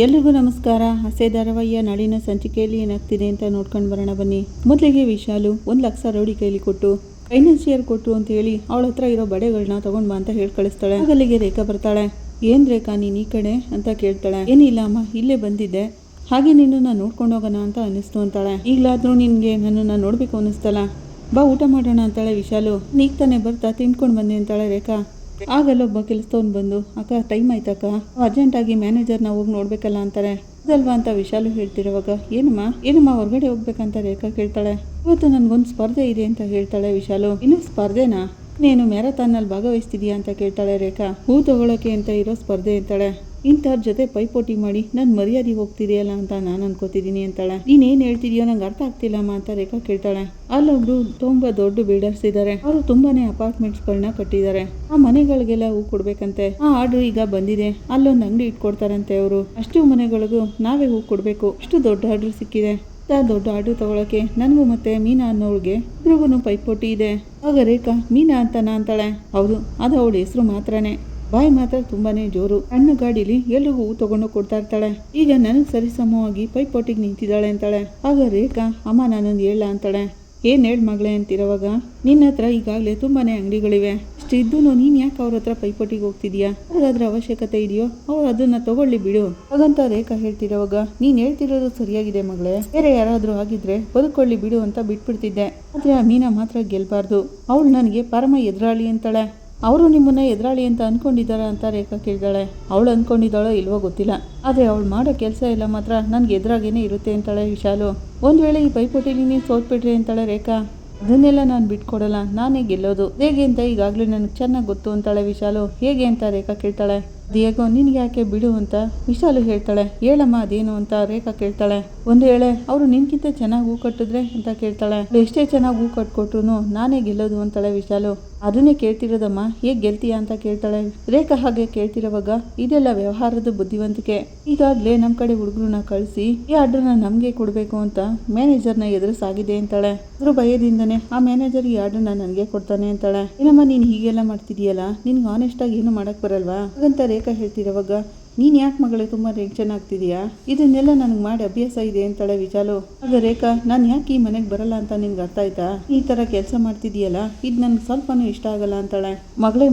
ಎಲ್ರಿಗೂ ನಮಸ್ಕಾರ. ಹಸೆ ಧಾರಾವಾಹಿಯ ನಾಳಿನ ಸಂಚಿಕೆಯಲ್ಲಿ ಏನಾಗ್ತಿದೆ ಅಂತ ನೋಡ್ಕೊಂಡು ಬರೋಣ ಬನ್ನಿ. ಮೊದಲಿಗೆ ವಿಶಾಲು 1,00,000 ರೌಡಿ ಕೈಲಿ ಕೊಟ್ಟು ಫೈನಾನ್ಸಿಯರ್ ಕೊಟ್ಟು ಅಂತ ಹೇಳಿ ಅವಳ ಹತ್ರ ಇರೋ ಬಡೆಗಳನ್ನ ತಗೊಂಡ್ ಬಾ ಅಂತ ಹೇಳಿ ಕಳಿಸ್ತಾಳೆ. ಅಲ್ಲಿಗೆ ರೇಖಾ ಬರ್ತಾಳೆ. ಏನ್ ರೇಖಾ ನೀನ್ ಈ ಕಡೆ ಅಂತ ಕೇಳ್ತಾಳೆ. ಏನಿಲ್ಲ ಅಮ್ಮ, ಇಲ್ಲೇ ಬಂದಿದ್ದೆ, ಹಾಗೆ ನಿನ್ನನ್ನು ನೋಡ್ಕೊಂಡು ಹೋಗೋಣ ಅಂತ ಅನ್ನಿಸ್ತು ಅಂತಾಳೆ. ಈಗಲಾದ್ರೂ ನಿನ್ಗೆ ನನ್ನನ್ನು ನೋಡ್ಬೇಕು ಅನ್ನಿಸ್ತಲ್ಲ, ಬಾ ಊಟ ಮಾಡೋಣ ಅಂತಾಳೆ ವಿಶಾಲು. ಈಗ ತಾನೇ ಬರ್ತಾ ತಿನ್ಕೊಂಡು ಬಂದೆ ಅಂತಾಳೆ ರೇಖಾ. ಆಗಲ್ಲೊಬ್ಬ ಕೆಲಸದವ್ನು ಬಂದು, ಅಕ್ಕ ಟೈಮ್ ಆಯ್ತಕ್ಕ, ಅರ್ಜೆಂಟಾಗಿ ಮ್ಯಾನೇಜರ್ನ ಹೋಗಿ ನೋಡ್ಬೇಕಲ್ಲ ಅಂತಾರೆ. ಅದಲ್ವಾ ಅಂತ ವಿಶಾಲು ಹೇಳ್ತಿರುವಾಗ, ಏನಮ್ಮ ಹೊರಗಡೆ ಹೋಗ್ಬೇಕಂತ ರೇಖಾ ಕೇಳ್ತಾಳೆ. ಇವತ್ತು ನನಗೊಂದು ಸ್ಪರ್ಧೆ ಇದೆ ಅಂತ ಹೇಳ್ತಾಳೆ ವಿಶಾಲು. ಇನ್ನು ಸ್ಪರ್ಧೆನಾ? ನೀನು ಮ್ಯಾರಥಾನಲ್ಲಿ ಭಾಗವಹಿಸ್ತಿದೀಯಾ ಅಂತ ಕೇಳ್ತಾಳೆ ರೇಖಾ. ಹೂ ತಗೊಳಕ್ಕೆ ಅಂತ ಇರೋ ಸ್ಪರ್ಧೆ ಅಂತಾಳೆ. ಇಂಥವ್ರ ಜೊತೆ ಪೈಪೋಟಿ ಮಾಡಿ ನನ್ನ ಮರ್ಯಾದೆ ಹೋಗ್ತಿದೆಯಲ್ಲ ಅಂತ ನಾನು ಅನ್ಕೋತಿದ್ದೀನಿ ಅಂತಾಳೆ. ನೀನೇನು ಹೇಳ್ತಿದೀಯೋ ನಂಗೆ ಅರ್ಥ ಆಗ್ತಿಲ್ಲಮ್ಮ ಅಂತ ರೇಖಾ ಕೇಳ್ತಾಳೆ. ಅಲ್ಲೊಬ್ರು ತುಂಬಾ ದೊಡ್ಡ ಬಿಲ್ಡರ್ಸ್ ಇದ್ದಾರೆ, ಅವರು ತುಂಬಾನೇ ಅಪಾರ್ಟ್ಮೆಂಟ್ಸ್ಗಳನ್ನ ಕಟ್ಟಿದ್ದಾರೆ. ಆ ಮನೆಗಳಿಗೆಲ್ಲ ಹೂ ಕೊಡ್ಬೇಕಂತೆ. ಆ ಆರ್ಡರ್ ಈಗ ಬಂದಿದೆ, ಅಲ್ಲೊಂದು ಅಂಗಡಿ ಇಟ್ಕೊಡ್ತಾರಂತೆ ಅವರು. ಅಷ್ಟು ಮನೆಗಳಿಗೂ ನಾವೇ ಹೂ ಕೊಡ್ಬೇಕು, ಅಷ್ಟು ದೊಡ್ಡ ಆರ್ಡರ್ ಸಿಕ್ಕಿದೆ. ದೊಡ್ಡ ಆರ್ಡರ್ ತಗೊಳಕ್ಕೆ ನನಗೂ ಮತ್ತೆ ಮೀನಾ ಅನ್ನೋಳ್ಗೆ ಇಬ್ರಿಗೂ ಪೈಪೋಟಿ ಇದೆ. ಆಗ ರೇಖಾ ಮೀನಾ ಅಂತಾನ ಅಂತಾಳೆ. ಹೌದು, ಅದು ಅವಳ ಹೆಸರು ಮಾತ್ರನೇ, ಬಾಯಿ ಮಾತ್ರ ತುಂಬಾನೇ ಜೋರು. ಸಣ್ಣ ಗಾಡಿಲಿ ಎಲ್ರಿಗೂ ಹೂ ತಗೊಂಡು ಕೊಡ್ತಾ ಇರ್ತಾಳೆ. ಈಗ ನನಗ್ ಸರಿಸಮವಾಗಿ ಪೈಪೋಟಿಗೆ ನಿಂತಿದ್ದಾಳೆ ಅಂತಾಳೆ. ಆಗ ರೇಖಾ, ಅಮ್ಮ ನಾನೊಂದು ಹೇಳ ಅಂತಾಳೆ. ಏನ್ ಹೇಳ್ ಮಗಳೇ ಅಂತಿರೋವಾಗ, ನಿನ್ನ ಹತ್ರ ಈಗಾಗಲೇ ತುಂಬಾನೇ ಅಂಗಡಿಗಳಿವೆ, ಇಷ್ಟು ಇದ್ದು ನೀನ್ ಯಾಕೆ ಅವ್ರ ಹತ್ರ ಪೈಪೋಟಿಗೆ ಹೋಗ್ತಿದ್ಯಾ? ಅವ್ರಿಗಾದ್ರ ಅವಶ್ಯಕತೆ ಇದೆಯೋ ಅವ್ರು ಅದನ್ನ ತಗೊಳ್ಳಿ ಬಿಡು. ಹಾಗಂತ ರೇಖಾ ಹೇಳ್ತಿರೋವಾಗ, ನೀನ್ ಹೇಳ್ತಿರೋದು ಸರಿಯಾಗಿದೆ ಮಗಳೇ, ಬೇರೆ ಯಾರಾದ್ರೂ ಆಗಿದ್ರೆ ಬದುಕೊಳ್ಳಿ ಬಿಡು ಅಂತ ಬಿಟ್ಬಿಡ್ತಿದ್ದೆ. ಆದ್ರೆ ಆ ಮೀನಾ ಮಾತ್ರ ಗೆಲ್ಬಾರ್ದು, ಅವಳು ನನಗೆ ಪರಮ ಎದುರಾಳಿ ಅಂತಾಳೆ. ಅವರು ನಿಮ್ಮನ್ನ ಎದುರಾಳಿ ಅಂತ ಅನ್ಕೊಂಡಿದ್ದಾರ ಅಂತ ರೇಖಾ ಕೇಳ್ತಾಳೆ. ಅವಳು ಅನ್ಕೊಂಡಿದ್ದಾಳೋ ಇಲ್ವೋ ಗೊತ್ತಿಲ್ಲ, ಆದ್ರೆ ಅವಳು ಮಾಡೋ ಕೆಲಸ ಎಲ್ಲ ಮಾತ್ರ ನನ್ಗೆ ಎದುರಾಗೇನೆ ಇರುತ್ತೆ ಅಂತಾಳೆ ವಿಶಾಲು. ಒಂದ್ ವೇಳೆ ಈ ಪೈಪೋಟಿಲಿ ನೀನು ಸೋತ್ಬಿಟ್ರಿ ಅಂತಾಳೆ ರೇಖಾ. ಅದನ್ನೆಲ್ಲ ನಾನು ಬಿಟ್ಕೊಡಲ್ಲ, ನಾನೇ ಗೆಲ್ಲೋದು. ಹೇಗೆ ಅಂತ ಈಗಾಗಲೇ ನನಗೆ ಚೆನ್ನಾಗಿ ಗೊತ್ತು ಅಂತಾಳೆ ವಿಶಾಲು. ಹೇಗೆ ಅಂತ ರೇಖಾ ಕೇಳ್ತಾಳೆ. ಅದೇಗೋ ನಿನ್ಗೆ ಯಾಕೆ ಬಿಡು ಅಂತ ವಿಶಾಲು ಹೇಳ್ತಾಳೆ. ಹೇಳಮ್ಮ ಅದೇನು ಅಂತ ರೇಖಾ ಕೇಳ್ತಾಳೆ. ಒಂದು ವೇಳೆ ಅವರು ನಿನ್ಗಿಂತ ಚೆನ್ನಾಗಿ ಹೂ ಕಟ್ಟಿದ್ರೆ ಅಂತ ಕೇಳ್ತಾಳೆ. ಎಷ್ಟೇ ಚೆನ್ನಾಗಿ ಹೂ ಕಟ್ಕೊಟ್ರು ನಾನೇ ಗೆಲ್ಲೋದು ಅಂತಾಳೆ ವಿಶಾಲು. ಅದನ್ನೇ ಕೇಳ್ತಿರೋದಮ್ಮ, ಹೇಗೆ ಗೆಲ್ತೀಯ ಅಂತ ಕೇಳ್ತಾಳೆ ರೇಖಾ. ಹಾಗೆ ಕೇಳ್ತಿರೋವಾಗ, ಇದೆಲ್ಲ ವ್ಯವಹಾರದ ಬುದ್ಧಿವಂತಿಕೆ. ಈಗಾಗಲೇ ನಮ್ಮ ಕಡೆ ಹುಡುಗರನ್ನ ಕಳಿಸಿ ಈ ಆರ್ಡರ್ನ ನಮಗೆ ಕೊಡಬೇಕು ಅಂತ ಮ್ಯಾನೇಜರ್ನ ಎದುರಿಸಾಗಿದೆ ಅಂತಾಳೆ. ಅದ್ರ ಭಯದಿಂದನೇ ಆ ಮ್ಯಾನೇಜರ್ ಈ ಆರ್ಡರ್ನ ನನಗೆ ಕೊಡ್ತಾನೆ ಅಂತಾಳೆ. ಏನಮ್ಮ ನೀನು ಹೀಗೆಲ್ಲ ಮಾಡ್ತಿದೀಯಲ್ಲ, ನಿನ್ಗೆ ಆನೆಸ್ಟ್ ಆಗಿ ಏನು ಮಾಡಕ್ ಬರಲ್ವಾ ಹಾಗಂತ ರೇಖಾ ಹೇಳ್ತಿರೋವಾಗ, ನೀನ್ ಯಾಕೆ ಮಗಳೇ ತುಂಬಾ ಟೆನ್ಷನ್ ಆಗ್ತಿದೀಯಾ? ಇದನ್ನೆಲ್ಲ ನನಗೆ ಮಾಡಿ ಅಭ್ಯಾಸ ಇದೆ ಅಂತಾಳೆ ವಿಶಾಲು. ಆಗ ರೇಖಾ, ನಾನು ಯಾಕೆ ಈ ಮನೆಗೆ ಬರಲ್ಲ ಅಂತ ನಿನ್ಗೆ ಅರ್ಥ ಆಯ್ತಾ? ಈ ತರ ಕೆಲಸ ಮಾಡ್ತಿದೀಯಲ್ಲ, ಇದು ನನ್ಗೆ ಸ್ವಲ್ಪನೂ ಇಷ್ಟ ಆಗಲ್ಲ ಅಂತಾಳೆ.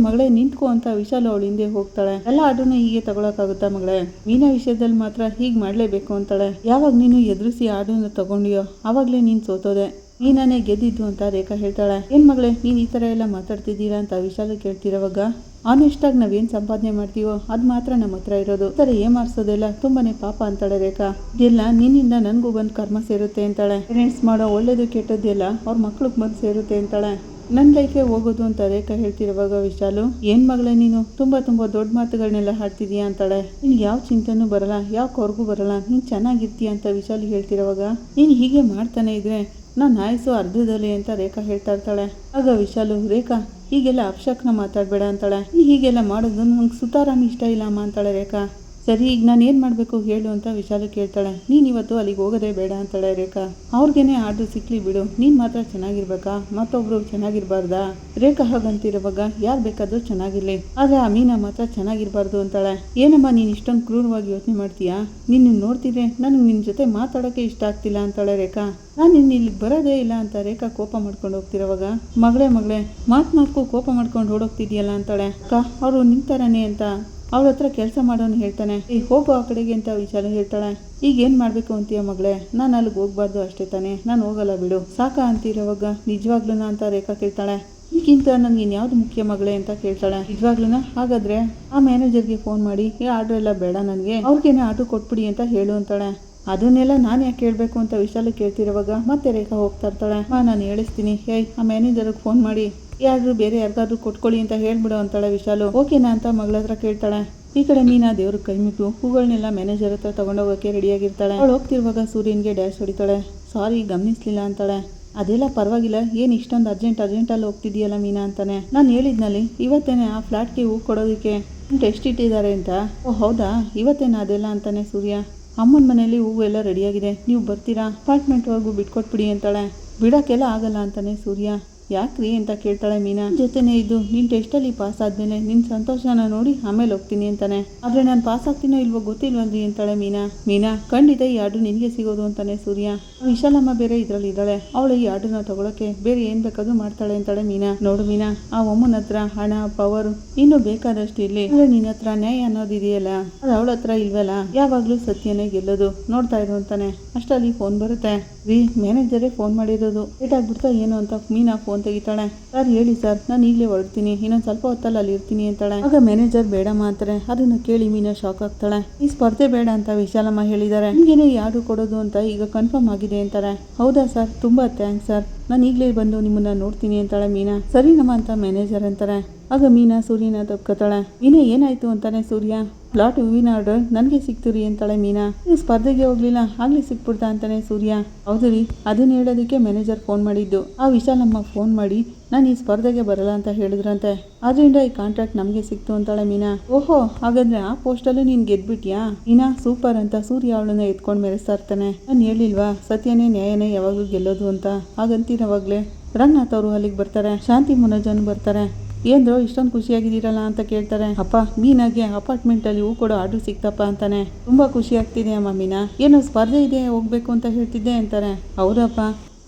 ಮಗಳೇ ನಿಂತ್ಕೋ ಅಂತ ವಿಶಾಲು ಅವಳು ಹಿಂದೆ ಹೋಗ್ತಾಳೆ. ಎಲ್ಲ ಆರ್ಡರ್ನ ಹೀಗೆ ತಗೊಳಕಾಗುತ್ತಾ ಮಗಳೇ? ಮೀನಾ ವಿಷಯದಲ್ಲಿ ಮಾತ್ರ ಹೀಗೆ ಮಾಡ್ಲೇಬೇಕು ಅಂತಾಳೆ. ಯಾವಾಗ ನೀನು ಎದುರಿಸಿ ಆರ್ಡರ್ನ ತಗೊಂಡಿಯೋ ಆವಾಗ್ಲೇ ನೀನ್ ಸೋತೋದೆ, ನೀನಾನೇ ಗೆದ್ದಿದ್ದು ಅಂತ ರೇಖಾ ಹೇಳ್ತಾಳೆ. ಏನ್ ಮಗಳೇ ನೀನ್ ಈ ತರ ಎಲ್ಲ ಮಾತಾಡ್ತಿದ್ದೀರಾ ಅಂತ ವಿಶಾಲು ಕೇಳ್ತಿರೋವಾಗ, ಆನೆಸ್ಟ್ ಆಗಿ ನಾವೇನ್ ಸಂಪಾದನೆ ಮಾಡ್ತೀವೋ ಅದ್ ಮಾತ್ರ ನಮ್ಮ ಹತ್ರ ಇರೋದು, ಈ ತರ ಏಮಾರ್ಸೋದೆಲ್ಲ ತುಂಬಾನೇ ಪಾಪ ಅಂತಾಳೆ ರೇಖಾ. ಇದೆಲ್ಲ ನಿನ್ನಿಂದ ನನ್ಗೂ ಬಂದ್ ಕರ್ಮ ಸೇರುತ್ತೆ ಅಂತಾಳೆ. ಪೇರೆಂಟ್ಸ್ ಮಾಡೋ ಒಳ್ಳೇದು ಕೆಟ್ಟದ್ದೆಲ್ಲ ಅವ್ರ ಮಕ್ಳಿಗೆ ಬಂದು ಸೇರುತ್ತೆ ಅಂತಾಳೆ. ನನ್ನ ಲೈಫೇ ಹೋಗೋದು ಅಂತ ರೇಖಾ ಹೇಳ್ತಿರುವಾಗ ವಿಶಾಲು, ಏನ್ ಮಗಳೇ ನೀನು ತುಂಬಾ ದೊಡ್ಡ ಮಾತುಗಳನ್ನೆಲ್ಲ ಹಾಡ್ತಿದೀಯಾ ಅಂತಾಳೆ. ನಿನ್ಗೆ ಯಾವ ಚಿಂತೆನೂ ಬರಲ್ಲ, ಯಾವ ಕೊರಗು ಬರಲ್ಲ, ನೀನ್ ಚೆನ್ನಾಗಿರ್ತೀಯ ಅಂತ ವಿಶಾಲು ಹೇಳ್ತಿರುವಾಗ, ನೀನ್ ಹೀಗೆ ಮಾಡ್ತಾನೆ ಇದ್ರೆ ನಾನು ಆಯ್ಸು ಅರ್ಧದಲ್ಲಿ ಅಂತ ರೇಖಾ ಹೇಳ್ತಾ ಇರ್ತಾಳೆ. ಆಗ ವಿಶಾಲು, ರೇಖಾ ಹೀಗೆಲ್ಲ ಅಪಶಕ್ನ ಮಾತಾಡಬೇಡ ಅಂತಾಳೆ. ಹೀಗೆಲ್ಲ ಮಾಡೋದು ನಂಗೆ ಸುತಾರಾಮ್ ಇಷ್ಟ ಇಲ್ಲ ಅಮ್ಮ ಅಂತಾಳೆ ರೇಖಾ. ಸರಿ ಈಗ ನಾನು ಏನು ಮಾಡಬೇಕು ಹೇಳು ಅಂತ ವಿಶಾಲು ಕೇಳ್ತಾಳೆ. ನೀನು ಇವತ್ತು ಅಲ್ಲಿಗೆ ಹೋಗೋದೇ ಬೇಡ ಅಂತಾಳೆ ರೇಖಾ. ಅವ್ರಿಗೇನೆ ಆರ್ಡರ್ ಸಿಕ್ಲಿ ಬಿಡು, ನೀನು ಮಾತ್ರ ಚೆನ್ನಾಗಿರ್ಬೇಕಾ, ಮತ್ತೊಬ್ರು ಚೆನ್ನಾಗಿರ್ಬಾರ್ದಾ? ರೇಖಾ ಹಾಗಂತಿರುವಾಗ, ಯಾರು ಬೇಕಾದ್ರೂ ಚೆನ್ನಾಗಿರ್ಲಿ, ಆದರೆ ಆ ಮೀನಾ ಮಾತ್ರ ಚೆನ್ನಾಗಿರ್ಬಾರ್ದು ಅಂತಾಳೆ. ಏನಮ್ಮ ನೀನು ಇಷ್ಟೊಂದು ಕ್ರೂರವಾಗಿ ಯೋಚನೆ ಮಾಡ್ತೀಯಾ? ನಿನ್ನ ನೋಡ್ತಿದ್ರೆ ನನಗೆ ನಿನ್ನ ಜೊತೆ ಮಾತಾಡೋಕ್ಕೆ ಇಷ್ಟ ಆಗ್ತಿಲ್ಲ ಅಂತಾಳೆ ರೇಖಾ. ನಾನು ನಿನ್ನ ಇಲ್ಲಿಗೆ ಬರೋದೇ ಇಲ್ಲ ಅಂತ ರೇಖಾ ಕೋಪ ಮಾಡ್ಕೊಂಡು ಹೋಗ್ತಿರೋವಾಗ, ಮಗಳೇ ಮಾತ್ನಾಲ್ಕು ಕೋಪ ಮಾಡ್ಕೊಂಡು ಓಡೋಗ್ತಿದ್ಯಲ್ಲ ಅಂತಾಳೆ. ಅಕ್ಕ ಅವರು ನಿಂತಾರನೆ ಅಂತ ಅವ್ರ ಹತ್ರ ಕೆಲಸ ಮಾಡೋನು ಹೇಳ್ತಾನೆ, ಹೋಗು ಆ ಕಡೆಗೆ ಅಂತ ವಿಶಾಲು ಹೇಳ್ತಾಳೆ. ಈಗ ಏನ್ ಮಾಡ್ಬೇಕು ಅಂತೀಯ ಮಗಳೇ? ನಾನು ಅಲ್ಲಿಗೆ ಹೋಗ್ಬಾರ್ದು ಅಷ್ಟೇ ತಾನೆ, ನಾನು ಹೋಗಲ್ಲ ಬಿಡು, ಸಾಕ ಅಂತಿರೋವಾಗ ನಿಜವಾಗ್ಲೂನಾ ಅಂತ ರೇಖಾ ಕೇಳ್ತಾಳೆ. ಈಗಿಂತ ನನಗೆ ಇನ್ಯಾವ್ದು ಮುಖ್ಯ ಮಗಳೇ ಅಂತ ಕೇಳ್ತಾಳೆ. ನಿಜವಾಗ್ಲೂನಾ? ಹಾಗಾದ್ರೆ ಆ ಮ್ಯಾನೇಜರ್ಗೆ ಫೋನ್ ಮಾಡಿ ಈ ಆರ್ಡರ್ ಎಲ್ಲ ಬೇಡ, ನನಗೆ ಅವ್ರಿಗೇನೆ ಆರ್ಡರ್ ಕೊಟ್ಬಿಡಿ ಅಂತ ಹೇಳು ಅಂತಾಳೆ. ಅದನ್ನೆಲ್ಲ ನಾನು ಯಾಕೆ ಕೇಳಬೇಕು ಅಂತ ವಿಶಾಲು ಕೇಳ್ತಿರುವಾಗ ಮತ್ತೆ ರೇಖಾ ಹೋಗ್ತಾ ಇರ್ತಾಳೆ. ನಾನು ಹೇಳಿಸ್ತೀನಿ, ಆ ಮ್ಯಾನೇಜರ್ಗೆ ಫೋನ್ ಮಾಡಿ ಯಾರು ಬೇರೆ ಯಾರಿಗಾದ್ರೂ ಕೊಟ್ಕೊಳ್ಳಿ ಅಂತ ಹೇಳ್ಬಿಡು ಅಂತಾಳೆ ವಿಶಾಲು. ಓಕೆನಾ ಅಂತ ಮಗಳ ಹತ್ರ ಕೇಳ್ತಾಳೆ. ಈ ಕಡೆ ಮೀನಾ ದೇವ್ರ ಕೈ ಮುಟ್ಟು ಹೂಗಳನ್ನೆಲ್ಲ ಮ್ಯಾನೇಜರ್ ಹತ್ರ ತಗೊಂಡೋಗೋಕೆ ರೆಡಿಯಾಗಿರ್ತಾಳೆ. ಅವಳು ಹೋಗ್ತಿರುವಾಗ ಸೂರ್ಯನ್ಗೆ ಡ್ಯಾಶ್ ಹೊಡಿತಾಳೆ. ಸಾರಿ ಗಮನಿಸ್ಲಿಲ್ಲ ಅಂತಾಳೆ. ಅದೆಲ್ಲ ಪರವಾಗಿಲ್ಲ, ಏನು ಇಷ್ಟೊಂದು ಅರ್ಜೆಂಟಲ್ಲಿ ಹೋಗ್ತಿದೆಯಲ್ಲ ಮೀನಾ ಅಂತಾನೆ. ನಾನು ಹೇಳಿದ್ನಲ್ಲಿ ಇವತ್ತೇನೆ ಆ ಫ್ಲಾಟ್ಗೆ ಹೂ ಕೊಡೋದಕ್ಕೆ ಟೆಸ್ಟ್ ಇಟ್ಟಿದ್ದಾರೆ ಅಂತ. ಓ ಹೌದಾ, ಇವತ್ತೇನ ಅದೆಲ್ಲ ಅಂತಾನೆ ಸೂರ್ಯ. ಅಮ್ಮನ ಮನೆಯಲ್ಲಿ ಹೂವು ಎಲ್ಲ ರೆಡಿಯಾಗಿದೆ, ನೀವು ಬರ್ತೀರಾ? ಅಪಾರ್ಟ್ಮೆಂಟ್ವರೆಗೂ ಬಿಟ್ಕೊಟ್ಬಿಡಿ ಅಂತಾಳೆ. ಬಿಡೋಕ್ಕೆಲ್ಲ ಆಗಲ್ಲ ಅಂತಾನೆ ಸೂರ್ಯ. ಯಾಕ್ರಿ ಅಂತ ಕೇಳ್ತಾಳೆ ಮೀನಾ. ಜೊತೆನೇ ಇದ್ದು ನಿನ್ ಟೆಸ್ಟಲ್ಲಿ ಪಾಸ್ ಆದ್ಮೇಲೆ ನಿನ್ ಸಂತೋಷನ ನೋಡಿ ಆಮೇಲೆ ಹೋಗ್ತೀನಿ ಅಂತಾನೆ. ಆದ್ರೆ ನಾನು ಪಾಸ್ ಆಗ್ತೀನೋ ಇಲ್ವೋ ಗೊತ್ತಿಲ್ವಲ್ರಿ ಅಂತಾಳೆ ಮೀನಾ ಖಂಡಿತ ಈ ಆರ್ಡ್ರು ನಿನ್ಗೆ ಸಿಗೋದು ಅಂತಾನೆ ಸೂರ್ಯ. ವಿಶಾಲಮ್ಮ ಬೇರೆ ಇದ್ರಲ್ಲಿ ಇದ್ದಾಳೆ, ಅವಳು ಈ ಆರ್ಡ್ರನ್ನ ತಗೊಳಕ್ಕೆ ಬೇರೆ ಏನ್ ಬೇಕಾದ್ರೂ ಮಾಡ್ತಾಳೆ ಅಂತಾಳೆ ಮೀನಾ. ನೋಡು ಮೀನಾ, ಆ ಅಮ್ಮನ ಹತ್ರ ಹಣ ಪವರ್ ಇನ್ನು ಬೇಕಾದಷ್ಟು ಇಲ್ಲಿ, ಅಂದ್ರೆ ನಿನ್ನ ಹತ್ರ ನ್ಯಾಯ ಅನ್ನೋದಿದೆಯಲ್ಲ ಅದು ಅವಳ ಹತ್ರ ಇಲ್ವಲ್ಲ, ಯಾವಾಗ್ಲೂ ಸತ್ಯನೇ ಗೆಲ್ಲೋದು, ನೋಡ್ತಾ ಇರು ಅಂತಾನೆ. ಅಷ್ಟರಲ್ಲಿ ಫೋನ್ ಬರುತ್ತೆ. ಮ್ಯಾನೇಜರೇ ಫೋನ್ ಮಾಡಿರೋದು, ಲೇಟ್ ಆಗ್ಬಿಡ್ತಾ ಏನು ಅಂತ ಮೀನಾ ಫೋನ್ ತೆಗಿತಾಳೆ. ಸರ್ ಹೇಳಿ ಸರ್, ನಾನು ಈಗಲೇ ಹೊರಡ್ತೀನಿ, ಇನ್ನೊಂದು ಸ್ವಲ್ಪ ಹೊತ್ತಲ್ಲಿ ಅಲ್ಲಿ ಇರ್ತೀನಿ ಅಂತಾಳೆ. ಆಗ ಮ್ಯಾನೇಜರ್ ಬೇಡಮ್ಮ ಅಂತಾರೆ. ಅದನ್ನ ಕೇಳಿ ಮೀನಾ ಶಾಕ್ ಆಗ್ತಾಳೆ. ಈ ಸ್ಪರ್ಧೆ ಬೇಡ ಅಂತ ವಿಶಾಲಮ್ಮ ಹೇಳಿದ್ದಾರೆ, ನಿಮ್ಗೇನೆ ಯಾರು ಕೊಡೋದು ಅಂತ ಈಗ ಕನ್ಫರ್ಮ್ ಆಗಿದೆ ಅಂತಾರೆ. ಹೌದಾ ಸರ್, ತುಂಬಾ ಥ್ಯಾಂಕ್ಸ್ ಸರ್, ನಾನು ಈಗಲೇ ಬಂದು ನಿಮ್ಮನ್ನ ನೋಡ್ತೀನಿ ಅಂತಾಳೆ ಮೀನಾ. ಸರಿನಮ್ಮ ಅಂತ ಮ್ಯಾನೇಜರ್ ಅಂತಾರೆ. ಆಗ ಮೀನಾ ಸೂರ್ಯನ ತಪ್ಕೋತಾಳೆ. ಮೀನಾ ಏನಾಯ್ತು ಅಂತಾನೆ ಸೂರ್ಯ. ಲಾಟ್ ಹೂವಿನ ಆರ್ಡರ್ ನನಗೆ ಸಿಕ್ತು ರೀ ಅಂತಾಳೆ ಮೀನಾ. ನೀವು ಸ್ಪರ್ಧೆಗೆ ಹೋಗ್ಲಿಲ್ಲ, ಆಗ್ಲೇ ಸಿಕ್ಬಿಡ್ತಾ ಅಂತಾನೆ ಸೂರ್ಯ. ಹೌದು ರೀ, ಅದನ್ನ ಹೇಳೋದಕ್ಕೆ ಮ್ಯಾನೇಜರ್ ಫೋನ್ ಮಾಡಿದ್ದು. ಆ ವಿಶಾಲಮ್ಮ ಫೋನ್ ಮಾಡಿ ನಾನು ಈ ಸ್ಪರ್ಧೆಗೆ ಬರಲ್ಲ ಅಂತ ಹೇಳಿದ್ರಂತೆ, ಆದ್ರಿಂದ ಈ ಕಾಂಟ್ರಾಕ್ಟ್ ನಮಗೆ ಸಿಕ್ತು ಅಂತಾಳೆ ಮೀನಾ. ಓಹೋ, ಹಾಗಾದ್ರೆ ಆ ಪೋಸ್ಟಲ್ಲೂ ನೀನ್ ಗೆದ್ಬಿಟ್ಯಾ ಮೀನಾ, ಸೂಪರ್ ಅಂತ ಸೂರ್ಯ ಅವಳನ್ನ ಎತ್ಕೊಂಡು ಮೆರೆಸ್ತಾ ಇರ್ತಾನೆ. ನಾನು ಹೇಳಿಲ್ವಾ ಸತ್ಯನೇ ನ್ಯಾಯನೇ ಯಾವಾಗ್ಲೂ ಗೆಲ್ಲೋದು ಅಂತ. ಹಾಗಂತೀನವಾಗ್ಲೇ ರಂಗನಾಥ್ ಅವರು ಅಲ್ಲಿಗೆ ಬರ್ತಾರೆ. ಶಾಂತಿ ಮನೋಜನ್ ಬರ್ತಾರೆ. ಏನ್ರೋ ಇಷ್ಟೊಂದು ಖುಷಿಯಾಗಿದ್ದೀರಲ್ಲ ಅಂತ ಕೇಳ್ತಾರೆ. ಅಪ್ಪ ಮೀನಾಗೆ ಅಪಾರ್ಟ್ಮೆಂಟ್ ಅಲ್ಲಿ ಹೂ ಕೊಡೋ ಆರ್ಡರ್ ಸಿಕ್ತಪ್ಪ ಅಂತಾನೆ. ತುಂಬಾ ಖುಷಿ ಆಗ್ತಿದೆ ಅಮ್ಮ ಮೀನಾ, ಏನೋ ಸ್ಪರ್ಧೆ ಇದೆ ಹೋಗ್ಬೇಕು ಅಂತ ಹೇಳ್ತಿದ್ದೆ ಅಂತಾರೆ. ಹೌದಪ್ಪ,